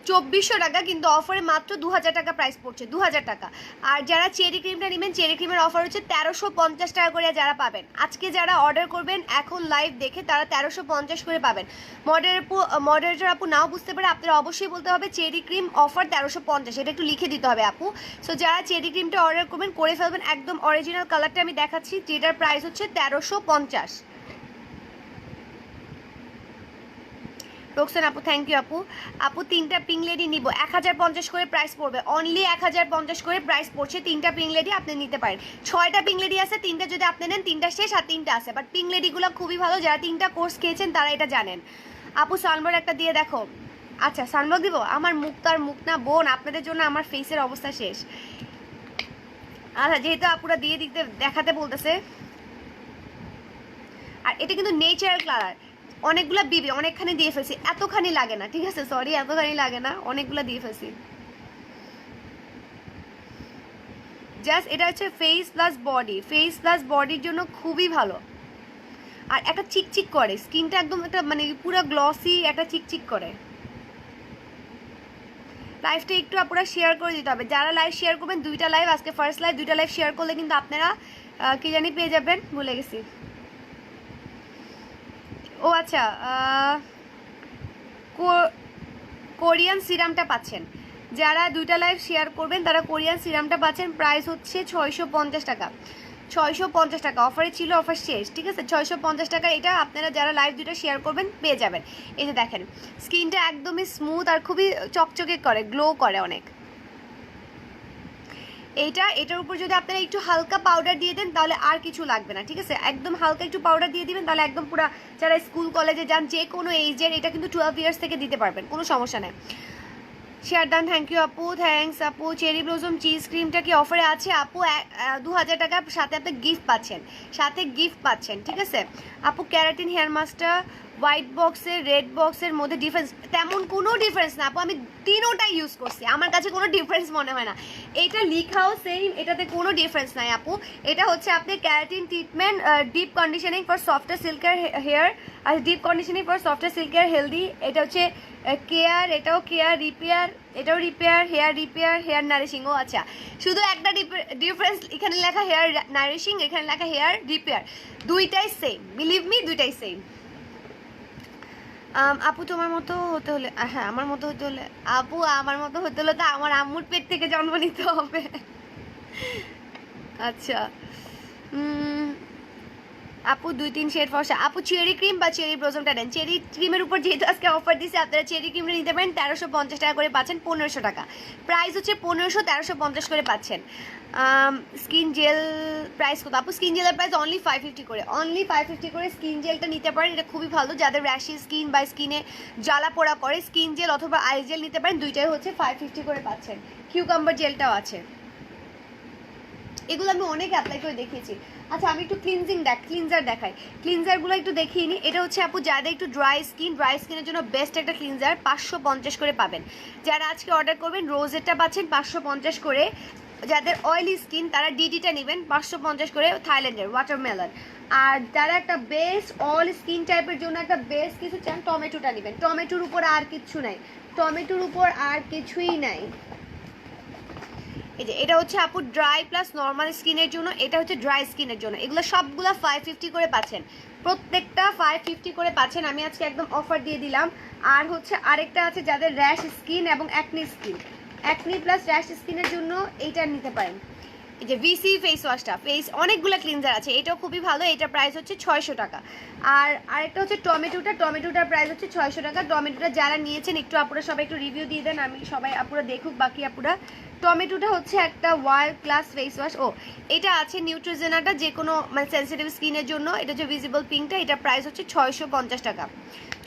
2400 টাকা, কিন্তু অফারে মাত্র 2000 টাকা প্রাইস পড়ছে, 2000 টাকা। আর যারা চেরি ক্রিমটা নেবেন, চেরি ক্রিমের অফার হচ্ছে 1350 টাকা করে যারা পাবেন। আজকে যারা অর্ডার করবেন এখন লাইভ দেখে তারা 1350 করে পাবেন। মডারেটর আপু নাও বুঝতে পারে, আপনারা অবশ্যই বলতে হবে চেরি ক্রিম অফার 1350, এটা একটু লিখে দিতে হবে আপু। সো যারা চেরি ক্রিমটা অর্ডার করবেন করে ফেলবেন। একদম অরিজিনাল কালারটা আমি দেখাচ্ছি, যেটার প্রাইস হচ্ছে 1350। রোকসান আপু থ্যাংক ইউ আপু। আপু 3টা পিঙ্ক লেডি নিব, 1050 করে প্রাইস পড়বে, অনলি 1050 করে প্রাইস পড়ছে। 3টা পিঙ্ক লেডি আপনি নিতে পারেন, 6টা পিঙ্ক লেডি আছে, 3টা যদি আপনি নেন 3টা শেষ আর 3টা আছে। বাট পিঙ্ক লেডিগুলো খুবই ভালো, যারা 3টা কোর্স খেয়েছেন তারা এটা জানেন। আপু সানব্লক একটা দিয়ে দেখো। আচ্ছা সানব্লক দিব, আমার মুখ তো আর মুখ না বোন, আপনাদের জন্য আমার ফেসের অবস্থা শেষ। আচ্ছা যেহেতু আপুরা দিয়ে দেখাতে বলতেছে, আর এটা কিন্তু নেচারাল কালার, অনেকগুলা বিবি অনেকখানি দিয়ে ফেলছি, এতখানি লাগে না, ঠিক আছে সরি এতখানি লাগে না, অনেকগুলা দিয়ে ফেলছি। জাস্ট এটা হচ্ছে face plus body, face plus বডির জন্য খুবই ভালো। আর একটা চিকচিক করে স্কিনটা, একদম একটা মানে পুরো গ্লসি একটা চিকচিক করে। লাইভটা একটু আপনারা শেয়ার করে দিতে হবে, যারা লাইভ শেয়ার করবেন, 2টা লাইভ আজকে ফার্স্ট লাইভ, 2টা লাইভ শেয়ার করলে কিন্তু আপনারা কি জানি পেয়ে যাবেন, ভুলে গেছি। ও আচ্ছা কোরিয়ান সিরামটা পাচ্ছেন, যারা 2টা লাইভ শেয়ার করবেন তারা কোরিয়ান সিরামটা পাচ্ছেন। প্রাইস হচ্ছে 650 টাকা, 650 টাকা অফারে ছিল, অফার শেষ, ঠিক আছে 650 টাকা। এটা আপনারা যারা লাইভ 2টা শেয়ার করবেন পেয়ে যাবেন। এই যে দেখেন স্কিনটা একদমই স্মুথ আর খুবই চকচকে করে, গ্লো করে অনেক। এটার উপর যদি আপনারা একটু হালকা পাউডার দিয়ে দেন তাহলে আর কিছু লাগবে না, ঠিক আছে একদম হালকা একটু পাউডার দিয়ে দিবেন, তাহলে একদম পুরো যারা স্কুল কলেজে যান যে কোনো এইজের, এটা কিন্তু 12 ইয়ার্স থেকে দিতে পারবেন, কোনো সমস্যা নেই। শেয়ার ডান থ্যাংক ইউ আপু, থ্যাংকস আপু। চেরি ব্লজম চিজ ক্রিমটা কি অফারে আছে আপু? 2000 টাকা সাথে আপনি গিফট পাচ্ছেন, সাথে গিফট পাচ্ছেন, ঠিক আছে আপু। ক্যারাটিন হেয়ার মাস্কটা হোয়াইট বক্সের রেড বক্সের মধ্যে ডিফারেন্স, তেমন কোনো ডিফারেন্স না আপু, আমি তিনোটাই ইউজ করছি, আমার কাছে কোনো ডিফারেন্স মনে হয় না। এটা লিখাও সেম, এটাতে কোনো ডিফারেন্স নাই আপু। এটা হচ্ছে আপনি keratin treatment deep conditioning for softer silkier hair, আর deep conditioning for softer silkier healthy, এটা হচ্ছে কেয়ার, এটাও কেয়ার, রিপেয়ার, এটাও রিপেয়ার, হেয়ার নারিশিং। ও আচ্ছা, শুধু একটা ডিফারেন্স, এখানে লেখা হেয়ার নারিশিং, এখানে লেখা হেয়ার রিপেয়ার, দুইটাই সেম, বিলিভ মি দুইটাই সেম। আপু তোমার মতো হতে হলে, হ্যাঁ আমার মতো হতে হলে, আপু আমার মতো হতে হলে তো আমার আম্মুর পেট থেকে জন্ম নিতে হবে। আচ্ছা আপু 2-3 শেড ফর্সা। আপু চেরি ক্রিম বা চেরি ব্লজমটা নেন, চেরি ক্রিমের উপর যেহেতু আজকে অফার দিচ্ছে, আপনারা চেরি ক্রিমটা নিতে পারেন, 1350 টাকা করে পাচ্ছেন, 1500 টাকা প্রাইস হচ্ছে, 1500 1350 করে পাচ্ছেন। স্কিন জেল প্রাইস কত আপু? স্কিন জেলের প্রাইস অনলি 550 করে, অনলি 550 করে স্কিন জেলটা নিতে পারেন, এটা খুবই ভালো যাদের র্যাশি স্কিন বা স্কিনে জ্বালা পোড়া করে, স্কিন জেল অথবা আই জেল নিতে পারেন, দুইটাই হচ্ছে 550 করে পাচ্ছেন। কিউকাম্বার জেলটাও আছে, এগুলো আমি অনেক অ্যাপ্লাই করে দেখিয়েছি। আচ্ছা আমি একটু ক্লিনজার দেখাই, ক্লিনজারগুলো একটু দেখিয়ে নিই। এটা হচ্ছে আপু যাদের একটু ড্রাই স্কিনের জন্য বেস্ট একটা ক্লিনজার, 550 করে পাবেন। যারা আজকে অর্ডার করবেন রোজেরটা পাচ্ছেন 550 করে, যাদের অয়েলি স্কিন তারা ডিডিটা নেবেন 550 করে, থাইল্যান্ডের ওয়াটারমেলন। আর যারা একটা বেস্ট অল স্কিন টাইপের জন্য একটা বেস্ট কিছু চান, টমেটোটা নেবেন, টমেটোর উপর আর কিচ্ছু নাই, টমেটোর উপর আর কিছুই নাই। এই যে এটা হচ্ছে আপু ড্রাই প্লাস নর্মাল স্কিনের জন্য, এটা হচ্ছে ড্রাই স্কিনের জন্য, এগুলো সবগুলো 550 করে পাচ্ছেন, প্রত্যেকটা 550 করে পাচ্ছেন। আমি আজকে একদম অফার দিয়ে দিলাম। আর হচ্ছে আরেকটা আছে যাদের র্যাশ স্কিন এবং acne skin, acne plus rash স্কিনের জন্য এইটা নিতে পারেন। এই যে ভিসি ফেস ওয়াশটা, অনেকগুলো ক্লিনজার আছে, এটাও খুবই ভালো, এটা প্রাইস হচ্ছে 600 টাকা। আর আরেকটা হচ্ছে টমেটোটার প্রাইস হচ্ছে 600 টাকা। টমেটোটা যারা নিয়েছেন একটু আপুরা সবাই একটু রিভিউ দিয়ে দেন, আমি সবাই আপুরা দেখুক, বাকি আপুরা। টমেটোটা হচ্ছে একটা ওয়ার্ল্ড ক্লাস ফেস ওয়াশ। ও এটা আছে নিউট্রিজেনাটা, যে কোনো মানে সেন্সিটিভ স্কিনের জন্য, এটা হচ্ছে ভিজিবল পিঙ্কটা, এটা প্রাইস হচ্ছে 650 টাকা,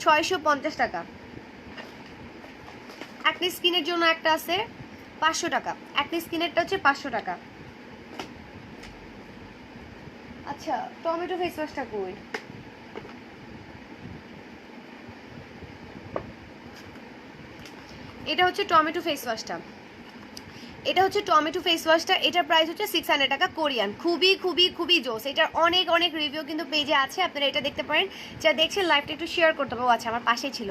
650 টাকা। অ্যাকনি স্কিনের জন্য একটা আছে 500 টাকা, অ্যাকনি স্কিনেরটা হচ্ছে 500 টাকা। আচ্ছা টমেটো ফেস ওয়াশটা কই? এটা হচ্ছে টমেটো ফেস ওয়াশটা, এটা হচ্ছে টমেটো ফেস ওয়াশটা, এটার প্রাইস হচ্ছে 600 টাকা কোরিয়ান। খুবই খুবই খুবই জোস, এটার অনেক অনেক রিভিউ কিন্তু পেজে আছে, আপনারা এটা দেখতে পারেন। যারা দেখছেন লাইভটা একটু শেয়ার করতে হবে। ও আচ্ছা, আমার পাশেই ছিল।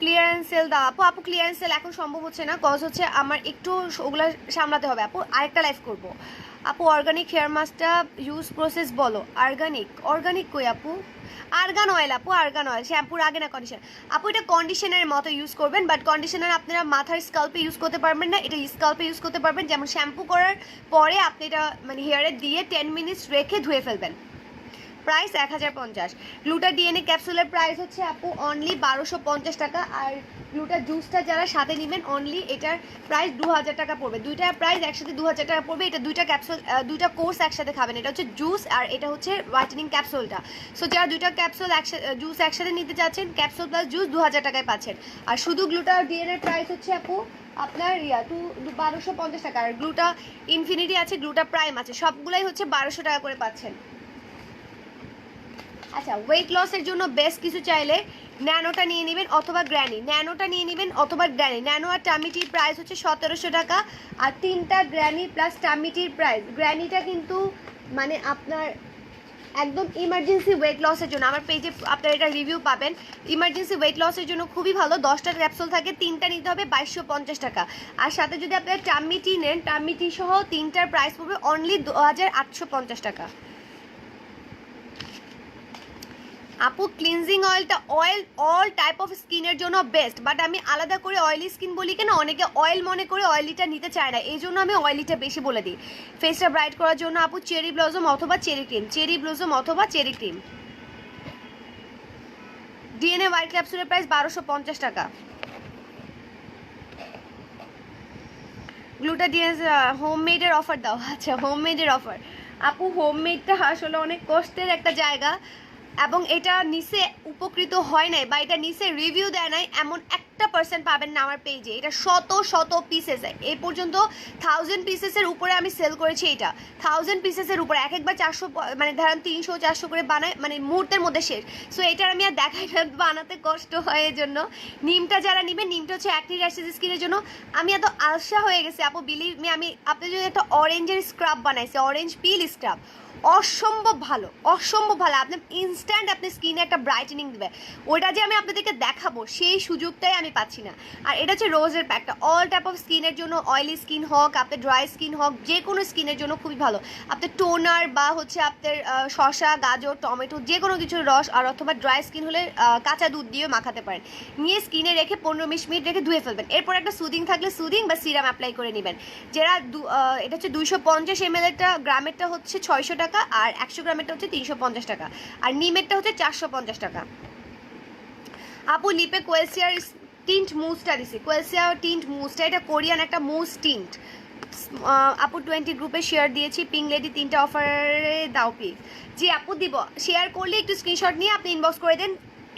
ক্লিয়ারেন্স সেল দাও আপু। আপু ক্লিয়ারেন্স সেল এখন সম্ভব হচ্ছে না, কজ হচ্ছে আমার একটু ওগুলা সামলাতে হবে আপু, আরেকটা লাইভ করবো। আপু অর্গানিক হেয়ার মাস্কটা ইউজ প্রসেস বলো। অর্গানিক কই আপু? আর্গান অয়েল আপু, আর্গান অয়েল শ্যাম্পুর আগে না কন্ডিশনার। আপু এটা কন্ডিশনারের মতো ইউজ করবেন, বাট কন্ডিশনার আপনারা মাথার স্কাল্পে ইউজ করতে পারবেন না, এটা স্কাল্পে ইউজ করতে পারবেন। যেমন শ্যাম্পু করার পরে আপনি এটা মানে হেয়ারে দিয়ে 10 মিনিটস রেখে ধুয়ে ফেলবেন। প্রাইস 1050। গ্লুটা ডিএনএ ক্যাপসুলের প্রাইস হচ্ছে আপু অনলি 1250 টাকা। আর গ্লুটা জুসটা যারা সাথে নেবেন অনলি এটার প্রাইস 2000 টাকা পড়বে। দুইটা প্রাইস একসাথে 2000 টাকা পড়বে। এটা দুইটা ক্যাপসুল, দুইটা কোর্স একসাথে খাবেন। এটা হচ্ছে জুস আর এটা হচ্ছে হোয়াইটেনিং ক্যাপসুলটা। সো যারা দুইটা ক্যাপসুল জুস একসাথে নিতে চাচ্ছেন, ক্যাপসুল প্লাস জুস 2000 টাকায় পাচ্ছেন। আর শুধু গ্লুটা ডিএনএর প্রাইস হচ্ছে আপু আপনার 1250 টাকা। আর গ্লুটা ইনফিনিটি আছে, গ্লুটা প্রাইম আছে, সবগুলাই হচ্ছে 1200 টাকা করে পাচ্ছেন। আচ্ছা, ওয়েট লসের জন্য বেস্ট কিছু চাইলে ন্যানোটা নিয়ে নেবেন অথবা গ্র্যানি। ন্যানো আর টামিটির প্রাইস হচ্ছে 1700 টাকা। আর 3টা গ্র্যানি প্লাস টামিটির প্রাইস, গ্র্যানিটা কিন্তু মানে আপনার একদম ইমার্জেন্সি ওয়েট লসের জন্য, আমার পেজে আপনারা এটা রিভিউ পাবেন। ইমার্জেন্সি ওয়েট লসের জন্য খুবই ভালো। 10টা ক্যাপসুল থাকে, 3টা নিতে হবে 2250 টাকা। আর সাথে যদি আপনারা টামিটি নেন, টামিটি সহ 3টার প্রাইস পড়বে অনলি 2850 টাকা। আপু ক্লিনজিং অয়েলটা অল টাইপ অফ স্কিনের জন্য বেস্ট, বাট আমি আলাদা করে অয়েলি স্কিন বলি কেন, অনেকে অয়েল মনে করে অয়েলিটা নিতে চায় না, এই জন্য আমি অয়েলিটা বেশি বলে দিই। ফেসটা ব্রাইট করার জন্য আপু চেরি ব্লজম অথবা চেরি ক্রিম। ডিএনএ হোয়াইট ক্যাপসুলের প্রাইস 1250 টাকা। গ্লুটা ডিএনএ হোমমেডের অফার দাও। আচ্ছা, হোমমেডের অফার আপু, হোমমেডটা আসলে অনেক কষ্টের একটা জায়গা, এবং এটা নিচে উপকৃত হয় নাই বা এটা নিচে রিভিউ দেয় নাই এমন 1% পাবেন না আমার পেজে। এটা শত পিসেস, এই পর্যন্ত 1000 পিসেসের উপরে আমি সেল করেছি। এটা 1000 পিসেসের উপরে, একবার 400 মানে ধরেন 300-400 করে বানায়, মানে মুহূর্তের মধ্যে শেষ। সো এটার আমি আর দেখাই না, বানাতে কষ্ট হয়। এই জন্য নিমটা যারা নেবেন, নিমটা হচ্ছে অ্যাক্নি র্যাশেস স্কিনের জন্য। আমি এত আলসা হয়ে গেছি আপু, বিলিভ মি, আমি আপনি যদি একটা অরেঞ্জের স্ক্রাব বানাইছি, অরেঞ্জ পিল স্ক্রাব, অসম্ভব ভালো। আপনি ইনস্ট্যান্ট আপনি স্কিনে একটা ব্রাইটেনিং দেবে, ওইটা যে আমি আপনাদেরকে দেখাবো সেই সুযোগটাই আমি পাচ্ছি না। আর এটা হচ্ছে রোজের প্যাকটা, অল টাইপ অফ স্কিনের জন্য, অয়েলি স্কিন হোক, আপনার ড্রাই স্কিন হোক, যে কোনো স্কিনের জন্য খুবই ভালো। আপনার টোনার বা হচ্ছে আপনার শসা, গাজর, টমেটো, যে কোনো কিছুর রস, আর অথবা ড্রাই স্কিন হলে কাঁচা দুধ দিয়ে মাখাতে পারেন, নিয়ে স্কিনে রেখে 15-20 মিনিট রেখে ধুয়ে ফেলবেন। এরপর একটা সুদিং থাকলে সুদিং বা সিরাম অ্যাপ্লাই করে নেবেন। যারা এটা হচ্ছে 250 ml গ্রামেরটা হচ্ছে 600 টাকা, আর 100 গ্রামেরটা হচ্ছে 350 টাকা, আর নিমেরটা হচ্ছে 450 টাকা। আপু লিপে কোয়েলসিয়ার টিন্ট মুসটা দিছি, কোয়েলসিয়ার টিন্ট মুসটা, এটা কোরিয়ান একটা মুস টিন্ট। আপু 20 গ্রুপে শেয়ার দিয়েছি, পিঙ্ক লেডি 3টা অফারে দাও প্লিজ। জি আপু দিব, শেয়ার করলে একটু স্ক্রিনশট নিয়ে আপনি ইনবক্স করে দেন,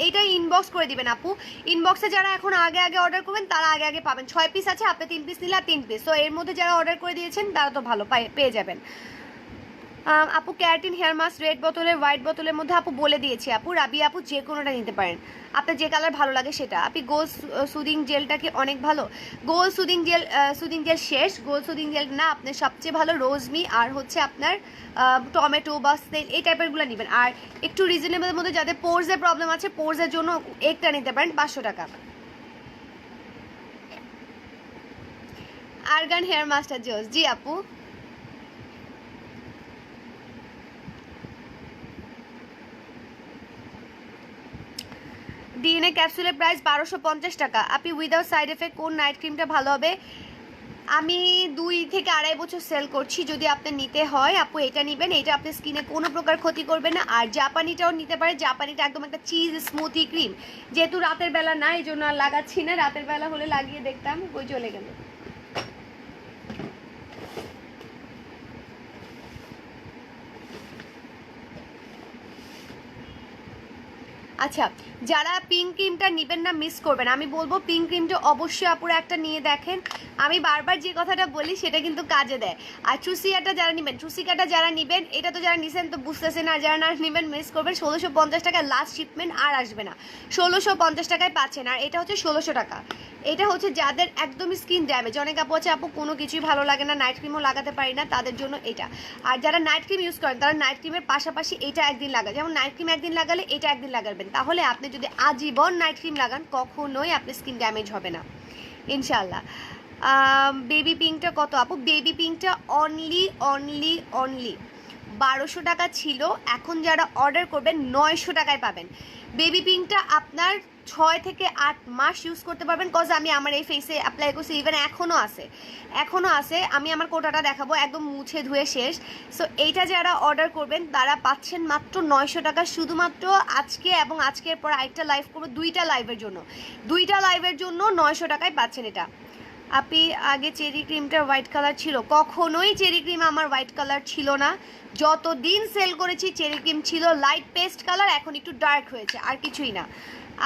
এইটাই ইনবক্স করে দিবেন আপু। ইনবক্সে যারা এখন আগে অর্ডার করবেন তারা আগে পাবেন। 6 পিস আছে, আপনি 3 পিস নিলে আর 3 পিস, তো এর মধ্যে যারা অর্ডার করে দিয়েছেন তারা তো ভালো পেয়ে যাবেন। আপু ক্যারাটিন হেয়ার মাস্ক রেড বোতলে, হোয়াইট বোতলের মধ্যে আপু বলে দিয়েছি আপু, রাবি আপু যে কোনোটা নিতে পারেন, আপনার যে কালার ভালো লাগে সেটা। আপনি গোল সুদিং জেলটা কি অনেক ভালো? গোল সুদিং জেল শেষ, গোল সুদিং জেল না, আপনার সবচেয়ে ভালো রোজমি আর হচ্ছে আপনার টমেটো বা স্নেল, এই টাইপেরগুলো নেবেন। আর একটু রিজনেবলের মধ্যে যাদের পোর্সের প্রবলেম আছে, পোর্সের জন্য একটা নিতে পারেন 500 টাকা। আর্গান হেয়ার মাস্টার জোস, জি আপু। ডিএনএ ক্যাপসুলের প্রাইস 1250 টাকা। আপনি উইদাউট সাইড এফেক্ট কোন নাইট ক্রিমটা ভালো হবে? আমি 2 থেকে 2.5 বছর সেল করছি, যদি আপনি নিতে হয় আপু এটা নেবেন, এটা আপনার স্কিনে কোনো প্রকার ক্ষতি করবে না। আর জাপানিটাও নিতে পারে, জাপানিটা একদম একটা চিজ স্মুথি ক্রিম, যেহেতু রাতের বেলা না এই জন্য আর লাগাচ্ছি না, রাতের বেলা হলে লাগিয়ে দেখতাম, কই চলে গেল। আচ্ছা, যারা পিঙ্ক ক্রিমটা নেবেন না, মিস করবেন, আমি বলবো পিঙ্ক ক্রিমটা অবশ্যই আপুরা একটা নিয়ে দেখেন। আমি বারবার যে কথাটা বলি সেটা কিন্তু কাজে দেয়। আর চুসিয়াটা যারা নেবেন, চুসিকাটা যারা নেবেন, এটা তো যারা নিছেন তো বুঝতেছেন, আর যারা না নেবেন মিস করবেন। 1650 টাকা লাস্ট শিপমেন্ট, আর আসবে না। 1650 টাকায় পাচ্ছেন, আর এটা হচ্ছে 1600 টাকা। এটা হচ্ছে যাদের একদমই স্কিন ড্যামেজ, অনেক আপু আছে আপু কোনো কিছুই ভালো লাগে না, নাইট ক্রিমও লাগাতে পারি না, তাদের জন্য এটা। আর যারা নাইট ক্রিম ইউজ করেন তারা নাইট ক্রিমের পাশাপাশি এটা একদিন লাগান, যেমন নাইট ক্রিম একদিন লাগালে এটা একদিন লাগাবেন, তাহলে আপনি যদি আজীবন নাইট ক্রিম লাগান কখনোই আপনার স্কিন ড্যামেজ হবে না ইনশাল্লাহ। বেবি পিঙ্কটা কত আপু? বেবি পিঙ্কটা অনলি 1200 টাকা ছিল, এখন যারা অর্ডার করবেন 900 টাকায় পাবেন। বেবি পিঙ্কটা আপনার 6 থেকে 8 মাস ইউজ করতে পারবেন, কজ আমি আমার এই ফেসে অ্যাপ্লাই করছি, ইভেন এখনও আছে। আমি আমার কোটাটা দেখাবো, একদম মুছে ধুয়ে শেষ। সো এইটা যারা অর্ডার করবেন তারা পাচ্ছেন মাত্র 900 টাকা, শুধুমাত্র আজকে এবং আজকের পর আরেকটা লাইভ করবো, দুইটা লাইভের জন্য 900 টাকায় পাচ্ছেন এটা। আপনি আগে চেরি ক্রিমটার হোয়াইট কালার ছিল? কখনোই চেরি ক্রিম আমার হোয়াইট কালার ছিল না। যতদিন সেল করেছি চেরি ক্রিম ছিল লাইট পেস্ট কালার, এখন একটু ডার্ক হয়েছে, আর কিছুই না।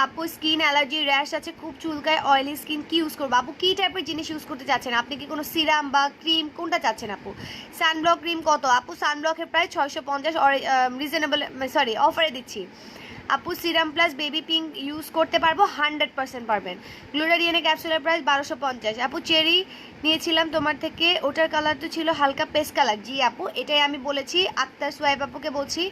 আপু স্কিন অ্যালার্জি, র্যাশ আছে, খুব চুলকায়, অয়েলি স্কিন, কি ইউজ করবো আপু? কী টাইপের জিনিস ইউজ করতে চাচ্ছেন আপনি? কি কোনো সিরাম বা ক্রিম, কোনটা চাচ্ছেন আপু? সানব্লক ক্রিম কত আপু? সানব্লকের প্রায় 650, রিজনেবল, সরি অফারে দিচ্ছি আপু। Serum plus baby pink use করতে পারবো, 100% পারবেন। গ্লুটারিয়ানে ক্যাপসুলের প্রাইস 1250 আপু। চেরি নিয়েছিলাম তোমার থেকে, ওটার কালার তো ছিল হালকা পেস্ট কালার। জি আপু, এটাই আমি বলেছি, আক্তার সোয়াইব আপুকে বলছি,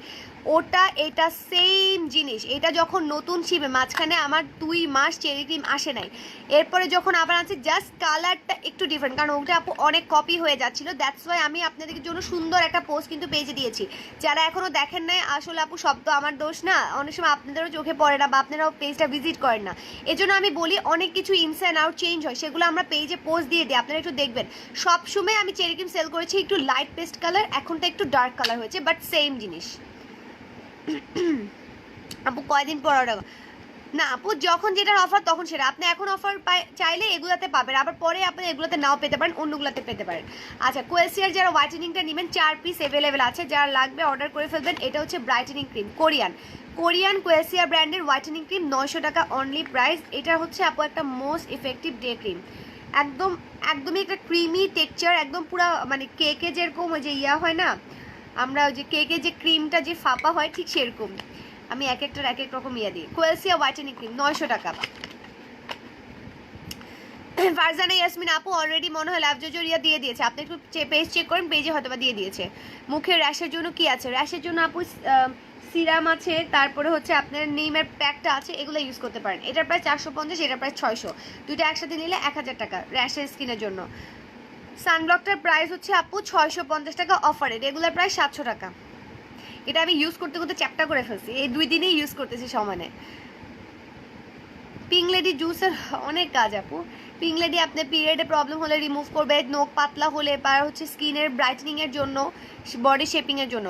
ওটা এটা সেম জিনিস। এটা যখন নতুন ছিল মাঝখানে আমার 2 মাস চেরি ক্রিম আসে নাই, এরপরে যখন আবার আনছি জাস্ট কালারটা একটু ডিফারেন্ট, কারণ ওটা আপু অনেক কপি হয়ে যাচ্ছিলো, দ্যাটস ওয়াই আমি আপনাদের জন্য সুন্দর একটা পোস্ট কিন্তু পেজে দিয়েছি। যারা এখনও দেখেন নাই, আসলে আপু সব তো আমার দোষ না, অনেক সময় আপনাদেরও চোখে পড়ে না বা আপনারাও পেজটা ভিজিট করেন না, এজন্য আমি বলি অনেক কিছু ইনস অ্যান্ড আউট চেঞ্জ হয়, সেগুলো আমরা পেজে পোস্ট দিয়ে দিই, আপনারা একটু দেখবেন। সবসময় আমি চেরি ক্রিম সেল করেছি একটু লাইট পেস্ট কালার, এখনটা একটু ডার্ক কালার হয়েছে, বাট সেম জিনিস। আপু কয়দিন পর অর্ডার? না আপু, যখন যেটার অফার তখন সেটা, আপনি এখন অফার চাইলে এগুলাতে পাবেন, আবার পরে আপনি এগুলোতে নাও পেতে পারেন, অন্যগুলোতে পেতে পারেন। আচ্ছা, কোয়েসিয়ার যারা হোয়াইটেনিংটা নেবেন 4 পিস অ্যাভেলেবেল আছে, যারা লাগবে অর্ডার করে ফেলবেন। এটা হচ্ছে ব্রাইটেনিং ক্রিম, কোরিয়ান কোয়েসিয়া ব্র্যান্ডের হোয়াইটেনিং ক্রিম, 900 টাকা অনলি প্রাইস। এটা হচ্ছে আপু একটা মোস্ট ইফেক্টিভ ডে ক্রিম, একদমই একটা ক্রিমি টেক্সচার, একদম পুরো মানে কেকে যেরকম ওই যে ইয়া হয় না, আমরা ওই যে কেকে যে ক্রিমটা যে ফাঁপা হয় ঠিক সেরকম। আমি এক একটার এক এক রকম ইয়ে দিই। কোয়েলসিয়া হোয়াইটেনিং ক্রিম 900 টাকা। ফারজানা ইয়াসমিন আপু অলরেডি মনে হয় লাভজোজরিয়া দিয়ে দিয়েছে, আপনি একটু পেজ চেক করেন, পেজে হয়তো বা দিয়ে দিয়েছে। মুখের র্যাশের জন্য কি আছে? র্যাশের জন্য আপু সিরাম আছে, তারপরে হচ্ছে আপনার নিমের প্যাকটা আছে, এগুলো ইউজ করতে পারেন। এটার প্রায় 450, এটার প্রায় 600, দুইটা একসাথে নিলে 1000 টাকা র্যাশের স্কিনের জন্য। সানব্লকটার প্রাইস হচ্ছে আপু 650 টাকা অফারে, রেগুলার প্রাইস 700 টাকা। এটা আমি ইউজ করতে করতে চ্যাপ্টার করে ফেলছি, এই 2 দিনেই ইউজ করতেছি সমানে। পিঙ্ক লেডি জুসের অনেক কাজ আপু। পিঙ্ক লেডি আপনার পিরিয়ডে প্রবলেম হলে রিমুভ করবে, নখ পাতলা হলে, বা হচ্ছে স্কিনের ব্রাইটেনিংয়ের জন্য, বডি শেপিংয়ের জন্য।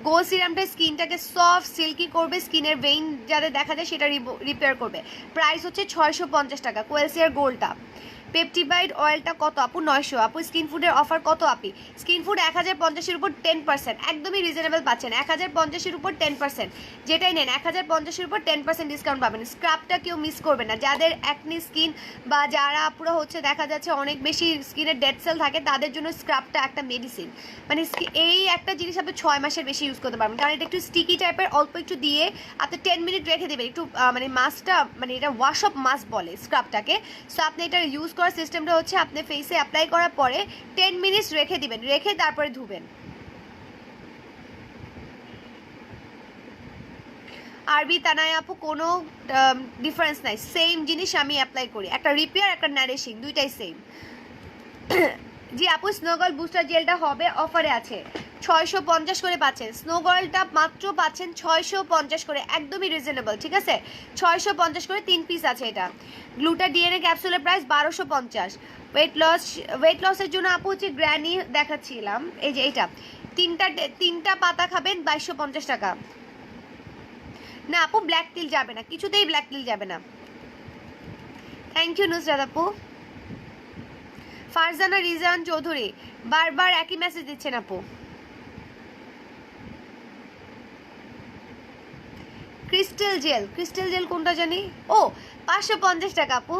গো সিরামটা স্কিনটাকে সফট সিল্কি করবে, স্কিনের ভেইন যাদের দেখা যায় সেটা রিপেয়ার করবে। প্রাইস হচ্ছে 650 টাকা। কোয়েলসিয়ার গোল্ডটা। পেপটিবাইড অয়েলটা কত আপু? 900 আপু। স্কিন ফুডের অফার কত আপি? স্কিন ফুড 1050-এর উপর 10%, একদমই রিজনেবল পাচ্ছেন। 1050-এর উপর 10%, যেটাই নেন 1050-এর উপর 10% ডিসকাউন্ট পাবেন। স্ক্রাবটা কেউ মিস করবে না, যাদের অ্যাকনি স্কিন বা যারা পুরো হচ্ছে দেখা যাচ্ছে অনেক বেশি স্কিনের ডেড সেল থাকে, তাদের জন্য স্ক্রাবটা একটা মেডিসিন, মানে এই একটা জিনিস আপনি 6 মাসের বেশি ইউজ করতে পারবেন, কারণ এটা একটু স্টিকি টাইপের, অল্প একটু দিয়ে আপনি 10 মিনিট রেখে দেবেন, একটু মানে মাস্কটা মানে এটা ওয়াশ অফ মাস্ক বলে স্ক্রাবটাকে। সো আপনি এটা ইউজ করার সিস্টেমটা হচ্ছে আপনি ফেসে অ্যাপ্লাই করার পরে 10 মিনিটস রেখে দিবেন, রেখে তারপরে ধুবেন। আরবি তানায় আপু কোনো ডিফারেন্স নাই, সেম জিনিস আমি অ্যাপ্লাই করি, একটা রিপেয়ার একটা নারিশিং, দুইটাই সেম। জি আপু, স্নোগল বুস্টার জেলটা হবে অফারে আছে, 650 করে পাচ্ছেন। স্নোগলটা মাত্র পাচ্ছেন 650 করে, একদমই রিজনেবল, ঠিক আছে? 650 করে 3 পিস আছে এটা। গ্লুটা ডিএনএ ক্যাপসুলের প্রাইস 1250। ওয়েট লসের জন্য আপু হচ্ছে গ্র্যানি দেখাচ্ছিলাম, এই যে এইটা, তিনটা পাতা খাবেন 2250 টাকা। না আপু, ব্ল্যাক টিল যাবে না, কিছুতেই ব্ল্যাক টিল যাবে না। থ্যাংক ইউ নুসরাত আপু। ফারজানা রিজান চৌধুরী বারবার একই মেসেজ দিচ্ছেন আপু। ক্রিস্টাল জেল কোনটা জানি? ও 550 টাকা আপু।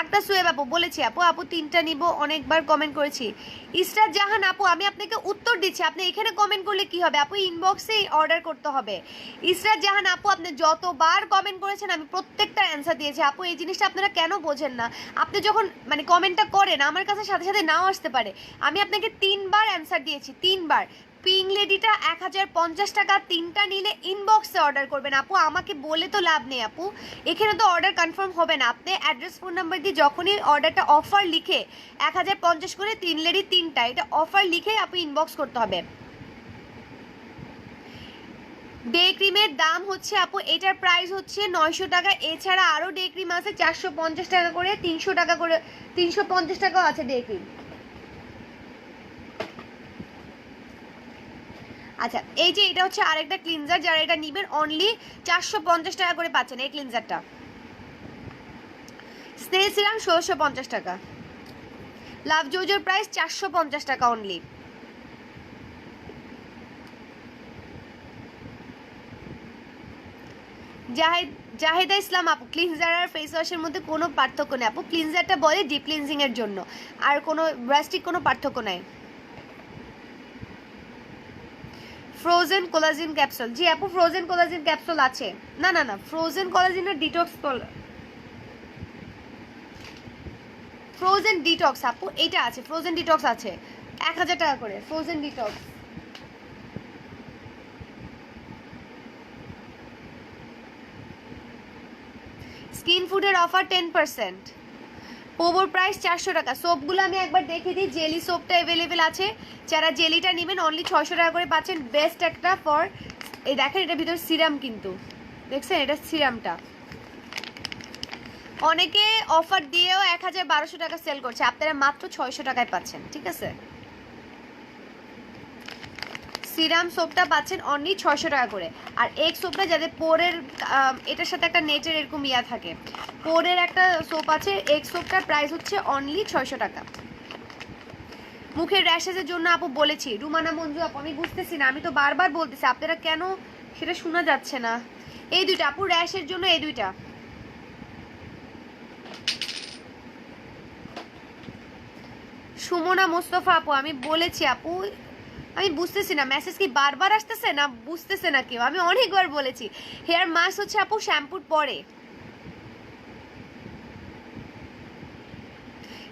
আক্তার সোয়েব আপু বলেছি আপু, আপু 3টা নিব, অনেকবার কমেন্ট করেছি। ইসরাত জাহান আপু আমি আপনাকে উত্তর দিচ্ছি, আপনি এখানে কমেন্ট করলে কি হবে আপু, ইনবক্সে অর্ডার করতে হবে। ইসরাত জাহান আপু আপনি যতবার কমেন্ট করেছেন আমি প্রত্যেকটা অ্যান্সার দিয়েছি আপু, এই জিনিসটা আপনারা কেন বোঝেন না? আপনি যখন মানে কমেন্টটা করেন আমার কাছে সাথে সাথে নাও আসতে পারে, আমি আপনাকে 3বার অ্যান্সার দিয়েছি, 3বার। পিঙ্ক লেডিটা 1050 টাকা, 3টা নিলে ইনবক্সে অর্ডার করবেন আপু, আমাকে বলে তো লাভ নেই আপু, এখানে তো অর্ডার কনফার্ম হবে না। আপনি অ্যাড্রেস ফোন নাম্বার দিয়ে যখনই অর্ডারটা অফার লিখে 1050 করে 3 লেডি 3টা, এটা অফার লিখে আপনি ইনবক্স করতে হবে। ডে ক্রিমের দাম হচ্ছে আপু, এটার প্রাইস হচ্ছে 900 টাকা, এছাড়া আরও ডে ক্রিম আছে 450 টাকা করে, 300 টাকা করে, 350 টাকাও আছে ডে ক্রিম। আচ্ছা এই যে এটা হচ্ছে আরেকটা ক্লিনজার, যারা এটা নেবেন অনলি 450 টাকা করে পাচ্ছেন এই ক্লিনজারটা। স্নেহ সিরাম 1650 টাকা, লাভ জোজোর প্রাইস 450 টাকা অনলি। জাহেদা ইসলাম আপু ক্লিনজার আর ফেস ওয়াশের মধ্যে কোনো পার্থক্য নেই আপু, ক্লিনজারটা বলে ডিপ ক্লিনজিং এর জন্য, আর কোনো ব্রাস্টিক কোনো পার্থক্য নাই। ফ্রোজেন কোলাজিন ক্যাপসুল, জি আপু ফ্রোজেন কোলাজিন ক্যাপসুল আছে। না না না, ফ্রোজেন কোলাজিনের ডিটক্স, ফ্রোজেন ডিটক্স আপু এটা আছে, ফ্রোজেন ডিটক্স আছে 1000 টাকা করে ফ্রোজেন ডিটক্স। স্কিন ফুডের অফার 10%, পোবোর প্রাইস 400 টাকা। সোপগুলো আমি একবার দেখে দিই, জেলি সোপটা অ্যাভেলেবেল আছে, যারা জেলিটা নেবেন অনলি 600 টাকা করে পাচ্ছেন, বেস্ট একটা ফর। এই দেখেন এটার ভিতর সিরাম, কিন্তু দেখছেন এটা সিরামটা অনেকে অফার দিয়েও 1200 টাকা সেল করছে, আপনারা মাত্র 600 টাকায় পাচ্ছেন, ঠিক আছে। সিরাম সোপটা পাচ্ছেন অনলি 600 টাকা করে। আর এক সোপটা যাদের পোরের, এটার সাথে একটা নেটের এরকম ইয়া থাকে, পোরের একটা সোপ আছে, এক সোপটার প্রাইস হচ্ছে অনলি 600 টাকা। মুখের র্যাশেজের জন্য আপু বলেছি, রুমানা মঞ্জু আপু আমি বুঝতেছি না, আমি তো বারবার বলতেছি আপনারা কেন সেটা শোনা যাচ্ছে না। এই দুইটা আপু র্যাশের জন্য, এই দুইটা। সুমনা মোস্তফা আপু আমি বলেছি আপু, আমি বুঝতেছি না মেসেজ কি বারবার আসতেছে না বুঝতেছে না কেউ, আমি অনেকবার বলেছি। হেয়ার মাস্ক হচ্ছে আপু শ্যাম্পুর পরে,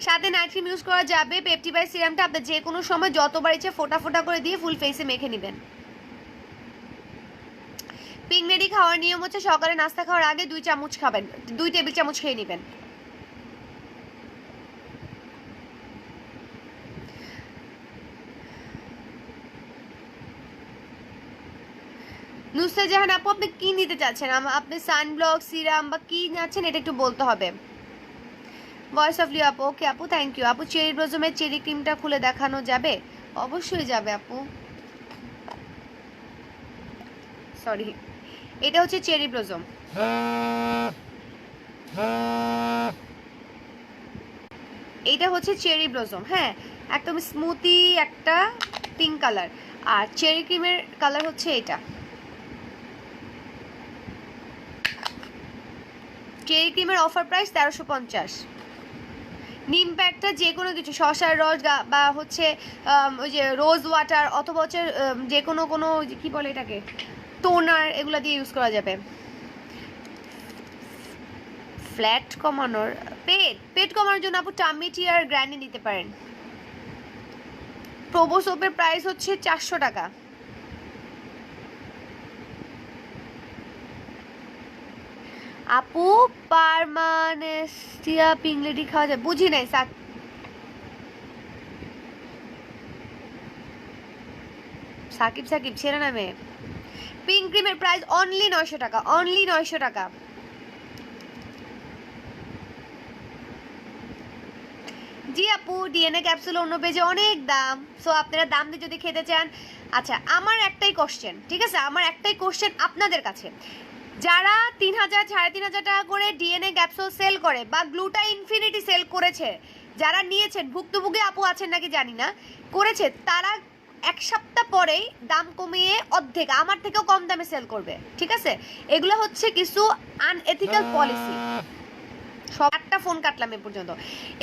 সাথে নাইট ক্রিম ইউজ করা যাবে। পেপটিবাই সিরামটা আপনি যে কোনো সময় যতবার ইচ্ছে ফোটা ফোটা করে দিয়ে ফুল ফেসে মেখে নেবেন। পিঙ্ক লেডি খাওয়ার নিয়ম হচ্ছে সকালে নাস্তা খাওয়ার আগে 2 চামচ খাবেন, 2 টেবিল চামচ খেয়ে নেবেন। নুসরাত জাহান আপু আপনি কি নিতে চাচ্ছেন, আপনি সানব্লক সিরাম বা কি নিচ্ছেন এটা একটু বলতে হবে। ভয়েস অফ লিও আপু, ওকে আপু থ্যাংক ইউ আপু। চেরি ব্লজমের চেরি ক্রিমটা খুলে দেখানো যাবে? অবশ্যই যাবে আপু, সরি এটা হচ্ছে চেরি ব্লজম, এইটা হচ্ছে চেরি ব্লজম, হ্যাঁ একদম স্মুথি একটা পিঙ্ক কালার, আর চেরি ক্রিমের কালার হচ্ছে এটা। চেরি ক্রিমের অফার প্রাইস 1350। নিম প্যাকটা যে কোনো কিছু, শসার রস বা হচ্ছে ওই যে রোজ ওয়াটার, অথবা হচ্ছে যে কোনো কোনো কি বলে এটাকে টোনার, এগুলো দিয়ে ইউজ করা যাবে। ফ্ল্যাট কমানোর, পেট কমানোর জন্য আপু টামিটি আর গ্র্যানি নিতে পারেন। প্রোবো সোপের প্রাইস হচ্ছে 400 টাকা। আপু পারমানেস্টিয়া পিঙ্ক লেডি খাওয়া যায়, বুঝি নাই সাকিব সাকিব ছেড়ে নামে। পিঙ্ক ক্রিমের প্রাইস অনলি 900 টাকা, অনলি 900 টাকা। জি আপু ডিএনএ ক্যাপসুল অন্য পেজে অনেক দাম, সো আপনারা দাম দিয়ে যদি খেতে চান। আচ্ছা আমার একটাই কোশ্চেন, ঠিক আছে আমার একটাই কোশ্চেন আপনাদের কাছে, যারা 3000 3500 টাকা করে ডিএনএ ক্যাপসুল সেল করে বা গ্লুটা ইনফিনিটি সেল করেছে, যারা নিয়েছেন ভুক্তভোগী আপু আছেন নাকি জানি না, করেছে, তারা 1 সপ্তাহ পরেই দাম কমিয়ে অর্ধেক আমার থেকেও কম দামে সেল করবে, ঠিক আছে। এগুলো হচ্ছে কিছু আনএথিক্যাল পলিসি। সব একটা ফোন কাটলাম এ পর্যন্ত।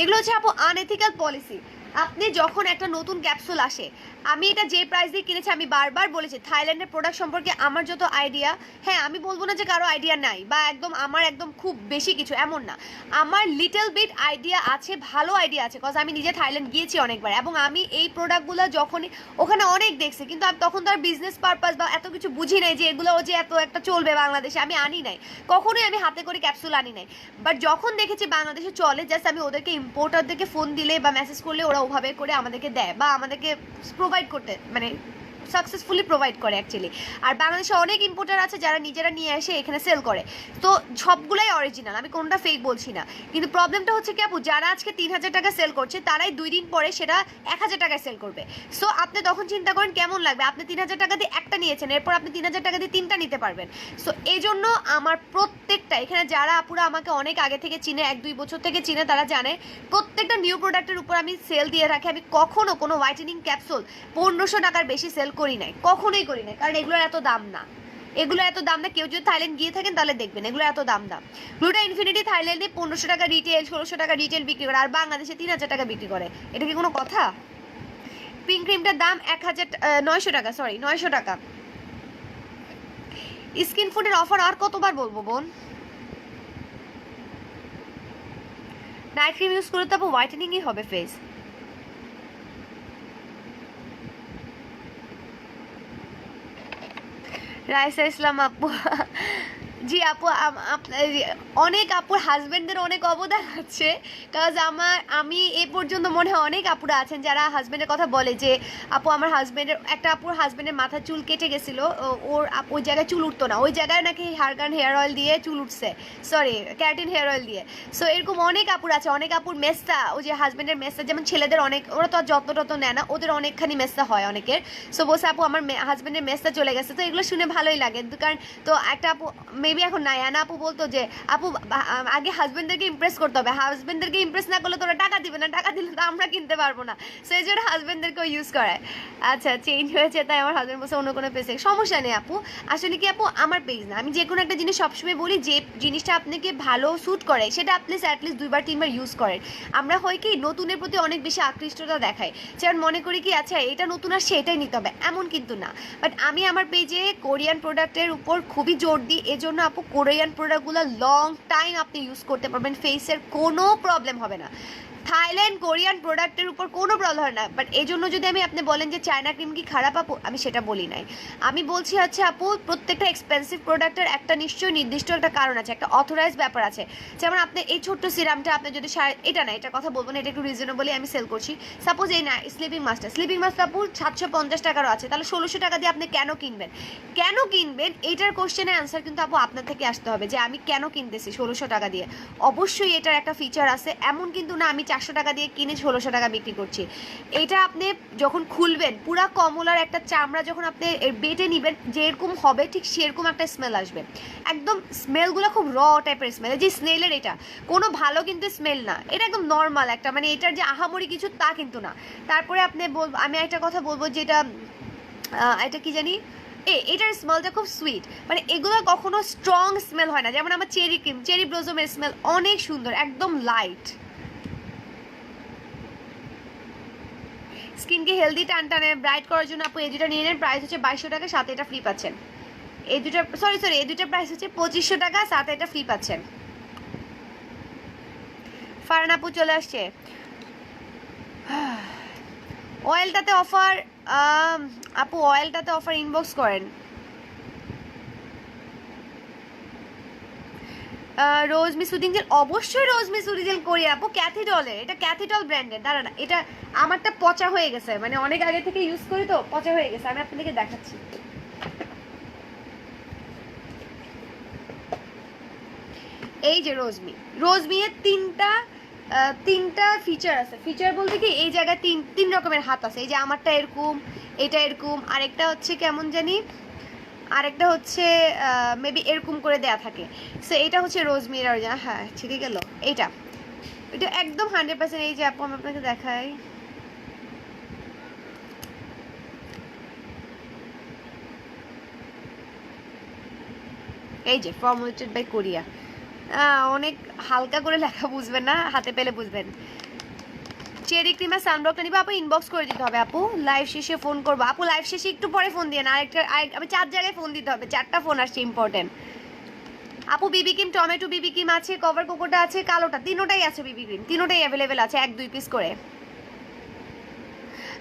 এগুলো হচ্ছে আপু আনএথিক্যাল পলিসি। আপনি যখন একটা নতুন ক্যাপসুল আসে, আমি এটা যে প্রাইস দিয়ে কিনেছি আমি বারবার বলেছি থাইল্যান্ডের প্রোডাক্ট সম্পর্কে আমার যত আইডিয়া, হ্যাঁ আমি বলবো না যে কারো আইডিয়া নাই বা একদম আমার একদম খুব বেশি কিছু, এমন না। আমার লিটল বিট আইডিয়া আছে, ভালো আইডিয়া আছে, কজ আমি নিজে থাইল্যান্ড গিয়েছি অনেকবার এবং আমি এই প্রোডাক্টগুলো যখনই ওখানে অনেক দেখছি, কিন্তু আমি তখন তো আর বিজনেস পারপাস বা এত কিছু বুঝি নাই যে এগুলো যে এত একটা চলবে বাংলাদেশে, আমি আনি নাই কখনোই, আমি হাতে করে ক্যাপসুল আনি নাই। বাট যখন দেখেছি বাংলাদেশে চলে, জাস্ট আমি ওদেরকে ইম্পোর্টারদেরকে ফোন দিলে বা মেসেজ করলে ওরা ওভাবে করে আমাদেরকে দেয় বা আমাদেরকে প্রোভাইড করতে মানে সাকসেসফুলি প্রোভাইড করে অ্যাকচুয়ালি। আর বাংলাদেশে অনেক ইম্পোর্টার আছে যারা নিজেরা নিয়ে এসে এখানে সেল করে, তো সবগুলাই অরিজিনাল, আমি কোনটা ফেক বলছি না। কিন্তু প্রবলেমটা হচ্ছে কি আপু, যারা আজকে 3,000 টাকা সেল করছে তারাই 2 দিন পরে সেটা 1,000 টাকায় সেল করবে। সো আপনি তখন চিন্তা করেন কেমন লাগবে, আপনি 3,000 টাকা দিয়ে একটা নিয়েছেন, এরপর আপনি 3,000 টাকা দিয়ে 3টা নিতে পারবেন। সো এই জন্য আমার প্রত্যেকটা, এখানে যারা আপুরা আমাকে অনেক আগে থেকে চিনে, 1-2 বছর থেকে চিনে, তারা জানে প্রত্যেকটা নিউ প্রোডাক্টের উপর আমি সেল দিয়ে রাখি। আমি কখনো কোনো হোয়াইটেনিং ক্যাপসুল 1,500 টাকার বেশি সেল করি নাই, কখনোই করি নাই, কারণ এগুলোর এত দাম না, এগুলো এত দাম না। কেউ যদি থাইল্যান্ড গিয়ে থাকেন তাহলে দেখবেন এগুলো এত দাম না। গ্লুটা ইনফিনিটি থাইল্যান্ডে 1,500 টাকা রিটেল, 1,600 টাকা রিটেল বিক্রি করে, আর বাংলাদেশে 3,000 টাকা বিক্রি করে। এটা কি কোনো কথা? পিঙ্ক ক্রিমটার দাম 900 টাকা, সরি 900 টাকা। স্কিন ফুডের অফার আর কতবার বলবো বোন? নাইট ক্রিম ইউজ করে তো আপু হোয়াইটেনিংই হবে ফেস। রাইসা ইসলাম আপু, জি আপু, অনেক আপুর হাজবেন্ডদের অনেক অবদান আছে, কাজ আমি এ পর্যন্ত মনে হয় অনেক আপুরা আছেন যারা হাজবেন্ডের কথা বলে যে আপু আমার হাজবেন্ডের, একটা আপুর হাজবেন্ডের মাথার চুল কেটে গেছিল, ওর ওই জায়গায় চুল উঠতো না, ওই জায়গায় নাকি হারগান হেয়ার অয়েল দিয়ে চুল উঠছে, সরি ক্যারাটিন হেয়ার অয়েল দিয়ে। সো এরকম অনেক আপুর আছে, অনেক আপুর মেস্তা, ওই যে হাজবেন্ডের মেস্তা, যেমন ছেলেদের অনেক, ওরা তো আর যত্ন টত্ন নেয় না, ওদের অনেকখানি মেস্তা হয় অনেকের। সো বলছে আপু আমার হাজবেন্ডের মেস্তা চলে গেছে, তো এগুলো শুনে ভালোই লাগে। কারণ তো একটা আপু মেবি এখন নাই, না আপু বলতো যে আপু আগে হাজবেন্ডদেরকে ইমপ্রেস করতে হবে, হাজবেন্ডদেরকে ইমপ্রেস না করলে তোরা টাকা দিবে না, টাকা দিলে তো আমরা কিনতে পারবো না। সো এই জন্য হাজবেন্ডদেরকেও ইউজ করায়। আচ্ছা চেঞ্জ হয়েছে তাই আমার হাজবেন্ড বলছে অন্য কোনো পেজে, সমস্যা নেই আপু। আসলে কি আপু আমার পেজ না, আমি যে কোনো একটা জিনিস সবসময় বলি যে জিনিসটা আপনাকে ভালো স্যুট করে সেটা আপনি অ্যাটলিস্ট 2-3 বার ইউজ করেন। আমরা হয় কি নতুনের প্রতি অনেক বেশি আকৃষ্টতা দেখাই, যেমন মনে করি কি আচ্ছা এটা নতুন আর সেটাই নিতে হবে, এমন কিন্তু না। বাট আমি আমার পেজে কোরিয়ান প্রোডাক্টের উপর খুবই জোর দিই, এজন্য আপু কোরিয়ান প্রোডাক্টগুলো লং টাইম আপনি ইউজ করতে পারবেন, ফেসের কোনো প্রবলেম হবে না। থাইল্যান্ড কোরিয়ান প্রোডাক্টের উপর কোনো প্রবলেম হয় না। বাট এই জন্য যদি আপনি বলেন যে চায়না ক্রিম কি খারাপ আপু, আমি সেটা বলি নাই। আমি বলছি হচ্ছে আপু প্রত্যেকটা এক্সপেন্সিভ প্রোডাক্টের একটা নিশ্চয়ই নির্দিষ্ট একটা কারণ আছে, একটা অথরাইজ ব্যাপার আছে। যেমন আপনি এই ছোট্ট সিরামটা আপনি যদি এটা না, এটার কথা বলবো না, এটা একটু রিজনেবলি আমি সেল করছি। সাপোজ এই না স্লিপিং মাস্কটা আপু 750 টাকারও আছে, তাহলে 1,600 টাকা দিয়ে আপনি কেন কিনবেন? কেন কিনবেন এইটার কোশ্চেনের অ্যান্সার কিন্তু আপু আপনার থেকে আসতে হবে যে আমি কেন কিনতেছি 1,600 টাকা দিয়ে। অবশ্যই এটার একটা ফিচার আছে, এমন কিন্তু না আমি 400 টাকা দিয়ে কিনে 1,600 টাকা বিক্রি করছি। এটা আপনি যখন খুলবেন পুরা কমলার একটা চামড়া যখন আপনি বেটে নেবেন যেরকম হবে ঠিক সেরকম একটা স্মেল আসবে, একদম স্মেলগুলো খুব র টাইপের স্মেল, যে স্নেলের এটা কোনো ভালো কিন্তু স্মেল না, এটা একদম নর্মাল একটা, মানে এটার যে আহামরি কিছু তা কিন্তু না। তারপরে আপনি আমি একটা কথা বলবো যেটা এটা কি জানি, এটার স্মেলটা খুব সুইট, মানে এগুলো কখনো স্ট্রং স্মেল হয় না। যেমন আমার চেরি ক্রিম, চেরি ব্লজমের স্মেল অনেক সুন্দর, একদম লাইট। স্কিনকে হেলদি টানটানে ব্রাইট করার জন্য আপু এই দুটো নিয়ে নেন, প্রাইস হচ্ছে 2,200 টাকা, সাথে এটা ফ্রি পাচ্ছেন। এই দুটো সরি এই দুটোর প্রাইস হচ্ছে 2,500 টাকা, সাথে এটা ফ্রি পাচ্ছেন। ফারহান আপু চলে আসছে। অয়েলটাতে অফার আপু, অয়েলটাতে অফার ইনবক্স করেন। রোজমি সুদিং জেল, অবশ্যই রোজমি সুদিং জেল করি আপু, ক্যাথিডলের, এটা ক্যাথিডল ব্র্যান্ডের। দাঁড়া না, এটা আমারটা পচা হয়ে গেছে, মানে অনেক আগে থেকে ইউজ করি তো পচা হয়ে গেছে, আমি আপনাদেরকে দেখাচ্ছি। এই যে রোজমি এর তিনটা ফিচার আছে। ফিচার বলতে কি এই জায়গায় তিন রকমের হাত আছে, এই যে আমারটা এরকম, এটা এরকম, আরেকটা হচ্ছে কেমন জানি, আরেকটা হচ্ছে মেবি এরকম করে দেয়া থাকে। সো এটা হচ্ছে রোজমির অরিজিনাল, হ্যাঁ ঠিক গেল। এটা একদম 100%। এই যে আপু আমি আপনাকে দেখাই, এই যে ফর্মুলেটেড বাই কোরিয়া, অনেক হালকা করে লেখা বুঝবেন না, হাতে পেলে বুঝবেন। চেরি ক্রিম আর সানব্লকটা নিবো আপু, ইনবক্স করে দিতে হবে আপু, লাইভ শেষে ফোন করবো আপু, লাইভ শেষে একটু পরে ফোন দিয়ে না, আমি 4 জায়গায় ফোন দিতে হবে, 4টা ফোন আসছে ইম্পর্টেন্ট। আপু বিবি ক্রিম, টমেটো বিবি ক্রিম আছে, কভার কোকোটা আছে, কালোটা, তিনোটাই আছে বিবি ক্রিম, তিনোটাই অ্যাভেলেবেল আছে 1-2 পিস করে।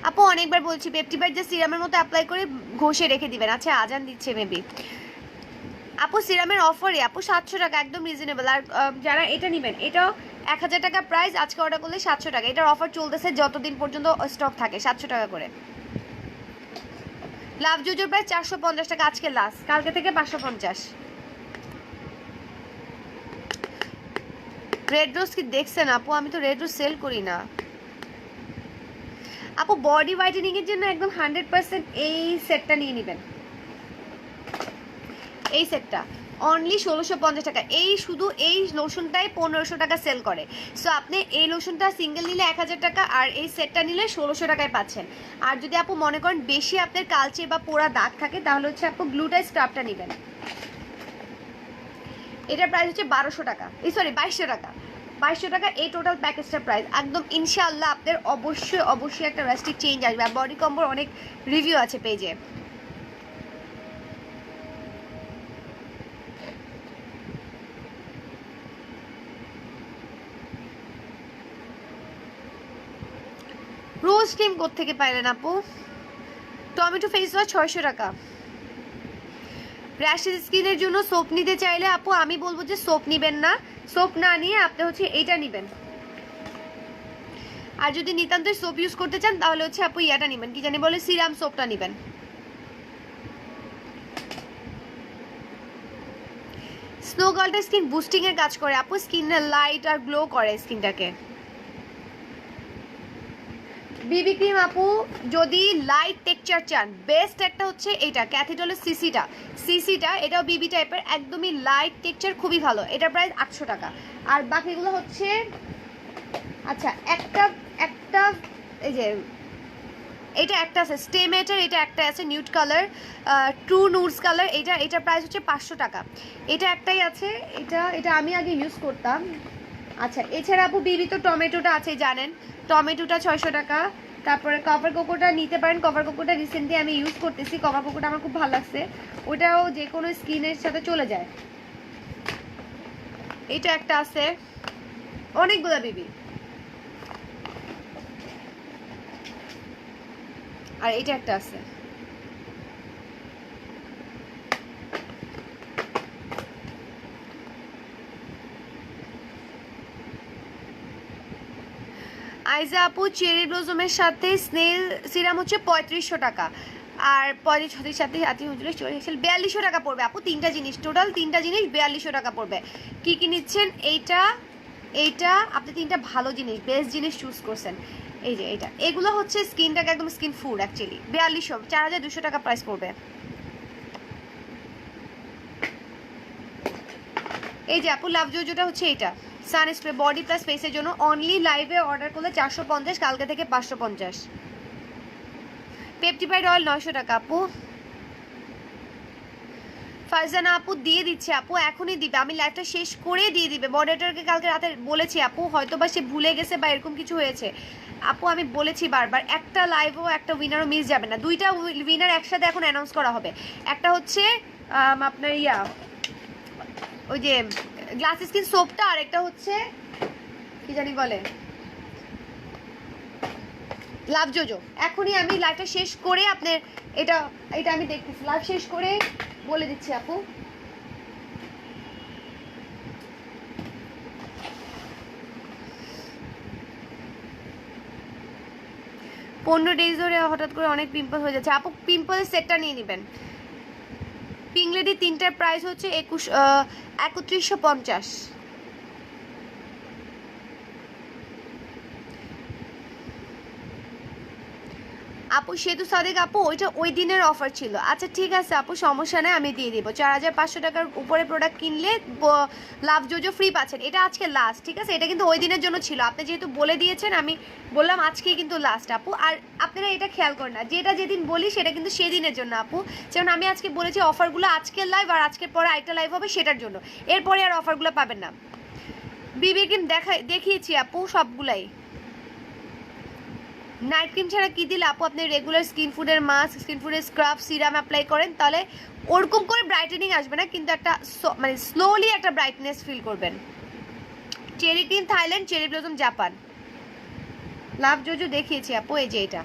আপু অনেকবার বলছি পেপটিবাইট যে সিরামের মতো অ্যাপ্লাই করে ঘষে রেখে দিবেন। আচ্ছা আজান দিচ্ছে মেবি। আপু সিরামের অফারে আপু 700 টাকা, একদম রিজনেবল। আর যারা এটা নেবেন, এটাও 1000 টাকা প্রাইস, আজকে অর্ডার করলে 700 টাকা। এটার অফার চলতেছে যতদিন পর্যন্ত স্টক থাকে, 700 টাকা করে। লাভ জুজোর প্রাইস 450 টাকা আজকে লাস্ট, কালকে থেকে 550। রেড রোজ কি দেখছেন আপু? আমি তো রেড রোজ সেল করি না আপু। বডি হোয়াইটেনিং এর জন্য একদম 100% এই সেটটা নিয়ে নেবেন, এই সেটটা অনলি 1650 টাকা। এই শুধু এই লোশনটাই 1500 টাকা সেল করে। সো আপনি এই লোশনটা সিঙ্গেল নিলে 1000 টাকা, আর এই সেটটা নিলে 1600 টাকায় পাচ্ছেন। আর যদি আপু মনে করেন বেশি আপনার কালচে বা পোড়া দাগ থাকে, তাহলে হচ্ছে আপু গ্লুটাই স্ক্রাবটা নেবেন। এটার প্রাইস হচ্ছে 1200 টাকা, এই সরি 2200 টাকা, 2200 টাকা এই টোটাল প্যাকেজটার প্রাইস। একদম ইনশাআল্লাহ আপনার অবশ্যই অবশ্যই একটা রাস্টিক চেঞ্জ আসবে। আর বডি কম্বোর অনেক রিভিউ আছে পেজে। রোজ ক্রিম কোত্থেকে পাইলেন আপু? টমেটো ফেস ওয়াশ 600 টাকা। র্যাশেস স্কিনের জন্য সোপ নিতে চাইলে আপু আমি বলবো যে সোপ নিবেন না, সোপ না নিয়ে আপনি হচ্ছে এইটা নিবেন। আর যদি নিতান্তই সোপ ইউজ করতে চান তাহলে হচ্ছে আপু ইয়াটা নেবেন, কি জানি বলে, সিরাম সোপটা নেবেন। স্নো গার্লটা স্কিন বুস্টিং এর কাজ করে আপু, স্কিনে লাইট আর গ্লো করে স্কিনটাকে। বিবি ক্রিম আপু যদি লাইট টেক্সচার চান, বেস্ট একটা হচ্ছে এইটা ক্যাথিডলের সিসিটা, এটাও বিবি টাইপের, একদমই লাইট টেক্সচার, খুবই ভালো। এটার প্রাইস 800 টাকা। আর বাকিগুলো হচ্ছে আচ্ছা একটা একটা এই যে এটা একটা আছে স্টেমেটার, এটা একটা আছে নিউড কালার, ট্রু নুডস কালার, এটার প্রাইস হচ্ছে 500 টাকা। এটা একটাই আছে, এটা আমি আগে ইউজ করতাম। আচ্ছা এছাড়া আপু বিবি তো টমেটোটা আছে জানেন, টমেটোটা 600 টাকা। তারপরে কভার কোকোটা নিতে পারেন, কভার কোকোটা রিসেন্টলি আমি ইউজ করতেছি, কভার কোকোটা আমার খুব ভালো লাগছে, ওটাও যে কোনো স্কিনের সাথে চলে যায়। এটা একটা আছে, অনেকগুলো বিবি। আর এটা একটা আছে। আইজা আপু চেরি ব্লজমের সাথে স্নেল সিরাম হচ্ছে 3500 টাকা, আর 35 সাথে 4200 টাকা পড়বে আপু। 3টা জিনিস, টোটাল 3টা জিনিস 4200 টাকা পড়বে। কি কি নিচ্ছেন? এইটা আপনি 3টা ভালো জিনিস, বেস্ট জিনিস চুজ করছেন। এই যে এটা, এগুলো হচ্ছে স্কিনটাকে একদম স্কিন ফুড অ্যাকচুয়ালি। 4200, 4200 টাকা প্রাইস পড়বে। এই যে আপু লাভ জোজোটা হচ্ছে এইটা, সানস্প্রে বডি প্লাস ফেসের জন্য, অনলি লাইভে অর্ডার করলে 450, কালকে থেকে 550। পেপটিপাইড অয়েল 900 টাকা আপু। ফারজানা আপু দিয়ে দিচ্ছে আপু, এখনই দিবে, আমি লাইভটা শেষ করে দিয়ে দিবে। মডারেটরকে কালকে রাতে বলেছি আপু, হয়তো বা সে ভুলে গেছে বা এরকম কিছু হয়েছে আপু, আমি বলেছি বারবার, একটা লাইভও একটা উইনারও মিস যাবে না। 2টা উইনার একসাথে এখন অ্যানাউন্স করা হবে। একটা হচ্ছে আপনার ওই যে গ্লাস স্কিন সোপটা, আর একটা হচ্ছে কি জানি বলে লাভ জোজো। এখনই আমি লাইভটা শেষ করে আপনার এটা আমি দেখতেছি, লাইভ শেষ করে বলে দিচ্ছি আপু। পনেরো ডেজ ধরে হঠাৎ করে অনেক পিম্পল হয়ে যাচ্ছে আপু, পিম্পলের সেটটা নিয়ে নেবেন। পিঙ্ক লেডি 3টার প্রাইস হচ্ছে 3150। আপু সেতু সাদেক আপু ওইটা ওই দিনের অফার ছিল। আচ্ছা ঠিক আছে আপু, সমস্যা নেই, আমি দিয়ে দিব। 4500 টাকার উপরে প্রোডাক্ট কিনলে লাভ জোজো ফ্রি পাচ্ছেন। এটা আজকে লাস্ট, ঠিক আছে? এটা কিন্তু ওই দিনের জন্য ছিল, আপনি যেহেতু বলে দিয়েছেন আমি বললাম আজকেই কিন্তু লাস্ট আপু। আর আপনারা এটা খেয়াল করেন না, যেটা যেদিন বলি সেটা কিন্তু সেদিনের জন্য আপু। যেমন আমি আজকে বলেছি অফারগুলো আজকের লাইভ, আর আজকের পরে আরেকটা লাইভ হবে সেটার জন্য, এরপরে আর অফারগুলো পাবেন না। বিবি ক্রিম দেখিয়েছি আপু সবগুলাই। নাইট ক্রিম ছাড়া কী দিলে আপু আপনি রেগুলার স্কিন ফুডের মাস্ক, স্কিন ফুডের স্ক্রাব, সিরাম অ্যাপ্লাই করেন, তাহলে ওরকম করে ব্রাইটেনিং আসবে না, কিন্তু একটা মানে স্লোলি একটা ব্রাইটনেস ফিল করবেন। Cherry cream Thailand, cherry blossom Japan. Love Jojo দেখিয়েছি আপু, এই যে এটা।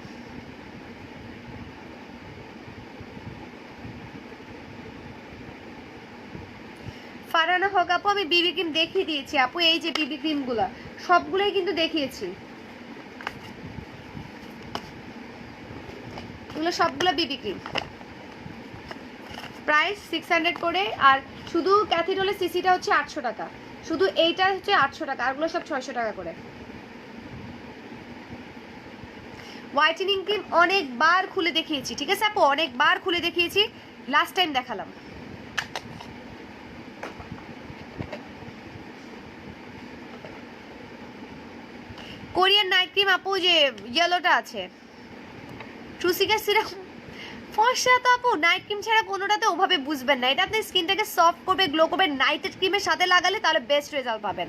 ফারহানা হক আপু আমি বিবি ক্রিম দেখিয়ে দিয়েছি আপু, এই যে বিবি ক্রিমগুলো সবগুলোই কিন্তু দেখিয়েছি, এগুলো সবগুলো বিবি ক্রিম। প্রাইস 600 করে, আর শুধু ক্যাথিডলের সিসিটা হচ্ছে 800 টাকা, শুধু এইটা হচ্ছে 800 টাকা, আরগুলো সব 600 টাকা করে। হোয়াইটেনিং ক্রিম অনেকবার খুলে দেখিয়েছি, ঠিক আছে আপু, অনেকবার খুলে দেখিয়েছি, লাস্ট টাইম দেখালাম। কোরিয়ান নাইট ক্রিম আপু যে ইয়েলোটা আছে, ট্রুসিকা সিরাম ফর্সা তো আপু নাইট ক্রিম ছাড়া কোনোটাতে ওভাবে বুঝবেন না, এটা আপনি স্কিনটাকে সফট করবে, গ্লো করবে, নাইটেড ক্রিমের সাথে লাগালে তাহলে বেস্ট রেজাল্ট পাবেন।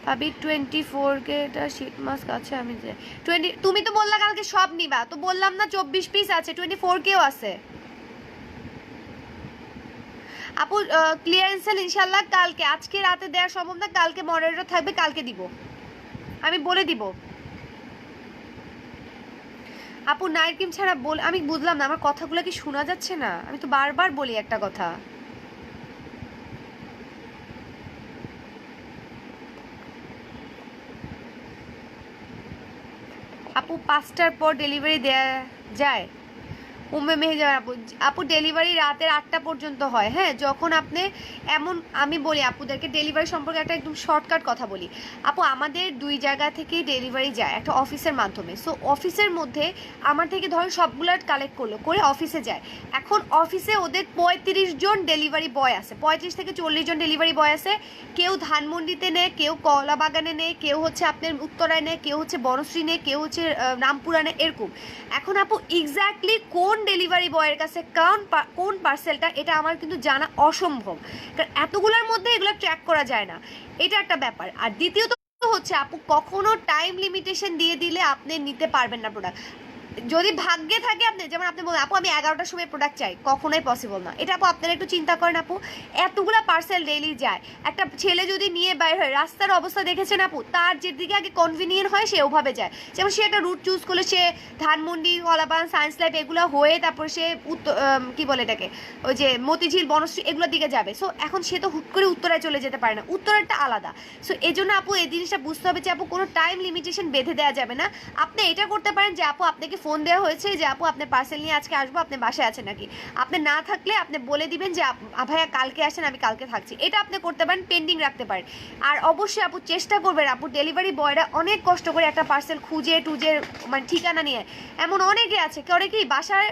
ভাবি 24K এটা শীট মাস্ক আছে, আমি যে 20 তুমি তো বললা কালকে সব নিবা, তো বললাম না 24 পিস আছে, 24Kও আছে আপু। ক্লিয়ারেন্স সেল ইনশাল্লাহ কালকে, আজকে রাতে দেওয়া সম্ভব না, কালকে মডারেটর থাকবে, কালকে দিব, আমি বলে দিব আপু। নাইট ক্রিম ছাড়া আমি বুঝলাম না, আমার কথাগুলো কি শোনা যাচ্ছে না? আমি তো বারবার বলি একটা কথা। আপু 5টার পর ডেলিভারি দেয়া যায়? উম্মে মেহেজার আপু, আপু ডেলিভারি রাতের 8টা পর্যন্ত হয়। হ্যাঁ, যখন আপনি এমন, আমি বলি আপুদেরকে ডেলিভারি সম্পর্কে একটা একদম শর্টকাট কথা বলি আপু। আমাদের 2 জায়গা থেকেই ডেলিভারি যায়, একটা অফিসের মাধ্যমে। সো অফিসের মধ্যে আমার থেকে ধরুন সবগুলো কালেক্ট করলো করে অফিসে যায়। এখন অফিসে ওদের 35 জন ডেলিভারি বয় আছে, 35 থেকে 40 জন ডেলিভারি বয় আছে। কেউ ধানমন্ডিতে নেয়, কেউ কলা বাগানে নেয়, কেউ হচ্ছে আপনার উত্তরায় নেয়, কেউ হচ্ছে বনশ্রী নেয়, কেউ হচ্ছে রামপুরা নেয়, এরকম। এখন আপু এক্স্যাক্টলি কোন ডেলিভারি বয়ের কাছে কোন পার্সেলটা, এটা আমার কিন্তু জানা অসম্ভব, কারণ এতগুলোর মধ্যে এগুলো ট্র্যাক করা যায় না, এটা একটা ব্যাপার। আর দ্বিতীয়ত হচ্ছে আপু কখনো টাইম লিমিটেশন দিয়ে দিলে আপনি নিতে পারবেন না প্রোডাক্ট। যদি ভাগ্যে থাকে আপনি, যেমন আপনি বলেন আপু আমি 11টার সময় প্রোডাক্ট চাই, কখনোই পসিবল না এটা আপু। আপনারা একটু চিন্তা করেন আপু, এতগুলা পার্সেল ডেইলি যায়, একটা ছেলে যদি নিয়ে বাইর হয়, রাস্তার অবস্থা দেখেছেন আপু, তার যেদিকে আগে কনভিনিয়েন্ট হয় সে ওভাবে যায়। যেমন সে একটা রুট চুজ করলে, সে ধানমন্ডি, কলাবাগান, সায়েন্স লাইফ এগুলো হয়ে তারপর সে কি বলে এটাকে, ওই যে মতিঝিল, বনশ্রী এগুলোর দিকে যাবে। সো এখন সে তো হুট করে উত্তরায় চলে যেতে পারে না, উত্তরাটা আলাদা। সো এই জন্য আপু এই জিনিসটা বুঝতে হবে যে আপু কোনো টাইম লিমিটেশন বেঁধে দেওয়া যাবে না। আপনি এটা করতে পারেন যে আপু আপনাকে ফোন দেওয়া হয়েছে যে আপু আপনার পার্সেল নিয়ে আজকে আসবো, আপনি বাসায় আছেন নাকি। আপনি না থাকলে আপনি বলে দিবেন যে ভাইয়া কালকে আসেন, আমি কালকে থাকছি, এটা আপনি করতে পারেন, পেন্ডিং রাখতে পারেন। আর অবশ্যই আপু চেষ্টা করবেন আপু, ডেলিভারি বয়রা অনেক কষ্ট করে একটা পার্সেল খুঁজে টুজে মানে ঠিকানা নিয়ে, এমন অনেকে আছে করে কি বাসায়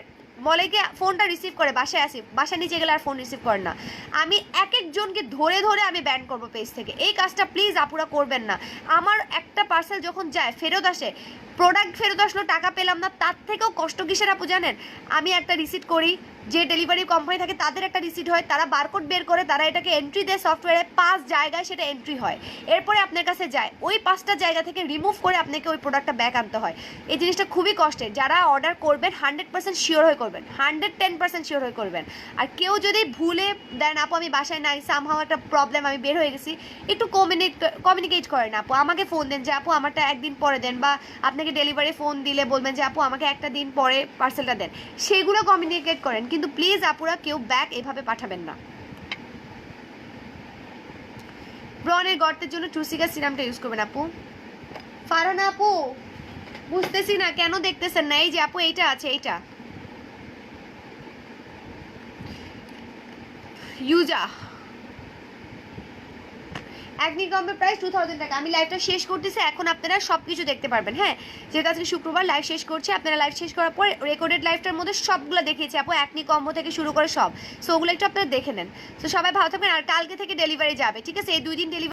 বলে কি ফোনটা রিসিভ করে, বাসায় আসি, বাসায় নিচে গেলে আর ফোন রিসিভ করে না। আমি এক একজনকে ধরে ধরে আমি ব্যান করবো পেজ থেকে, এই কাজটা প্লিজ আপুরা করবেন না। আমার একটা পার্সেল যখন যায় ফেরত আসে, প্রোডাক্ট ফেরত আসলো, টাকা পেলাম না, তার থেকেও কষ্ট কিসের আপু জানেন? আমি একটা রিসিট করি, যে ডেলিভারি কোম্পানি থাকে তাদের একটা রিসিট হয়, তারা বারকোড বের করে, তারা এটাকে এন্ট্রি দেয় সফটওয়্যারে, 5 জায়গায় সেটা এন্ট্রি হয়, এরপরে আপনার কাছে যায়, ওই 5টা জায়গা থেকে রিমুভ করে আপনাকে ওই প্রোডাক্টটা ব্যাক আনতে হয়। এই জিনিসটা খুবই কষ্টের। যারা অর্ডার করবেন 100% শিওর হয়ে করবেন, 110% শিওর হয়ে করবেন। আর কেউ যদি ভুলে দেন আপু আমি বাসায় নাই, সামহাও একটা প্রবলেম, আমি বের হয়ে গেছি, একটু কমিউনিকেট করেন আপু, আমাকে ফোন দেন যে আপু আমারটা একদিন পরে দেন, বা আপনাকে ডেলিভারি ফোন দিলে বলবেন যে আপু আমাকে একটা দিন পরে পার্সেলটা দেন, সেগুলো কমিউনিকেট করেন, কিন্তু প্লিজ আপুরা কেউ ব্যাক এভাবে পাঠাবেন না। ব্রনের গর্তের জন্য ট্রুসিকা সিরামটা ইউজ করবেন আপু। ফারহানা আপু বুঝতেছি না কেন দেখতেছেন না, এই যে আপু এইটা আছে, এইটা ইউজা একনি কম্বোর প্রাইস 2000 টাকা। আমি লাইভটা শেষ করতেছি, এখন আপনারা সব কিছু দেখতে পারবেন। হ্যাঁ, যেহেতু আজকে শুক্রবার লাইভ শেষ করছি, আপনারা লাইভ শেষ করার পর রেকর্ডেড লাইভটার মধ্যে সবগুলো দেখিয়েছি আপু, একনি কম্বো থেকে শুরু করে সব। সো ওগুলো একটু আপনারা দেখে নেন। তো সবাই ভালো থাকবেন, আর কালকে থেকে ডেলিভারি যাবে, ঠিক আছে? এই 2 দিন ডেলিভারি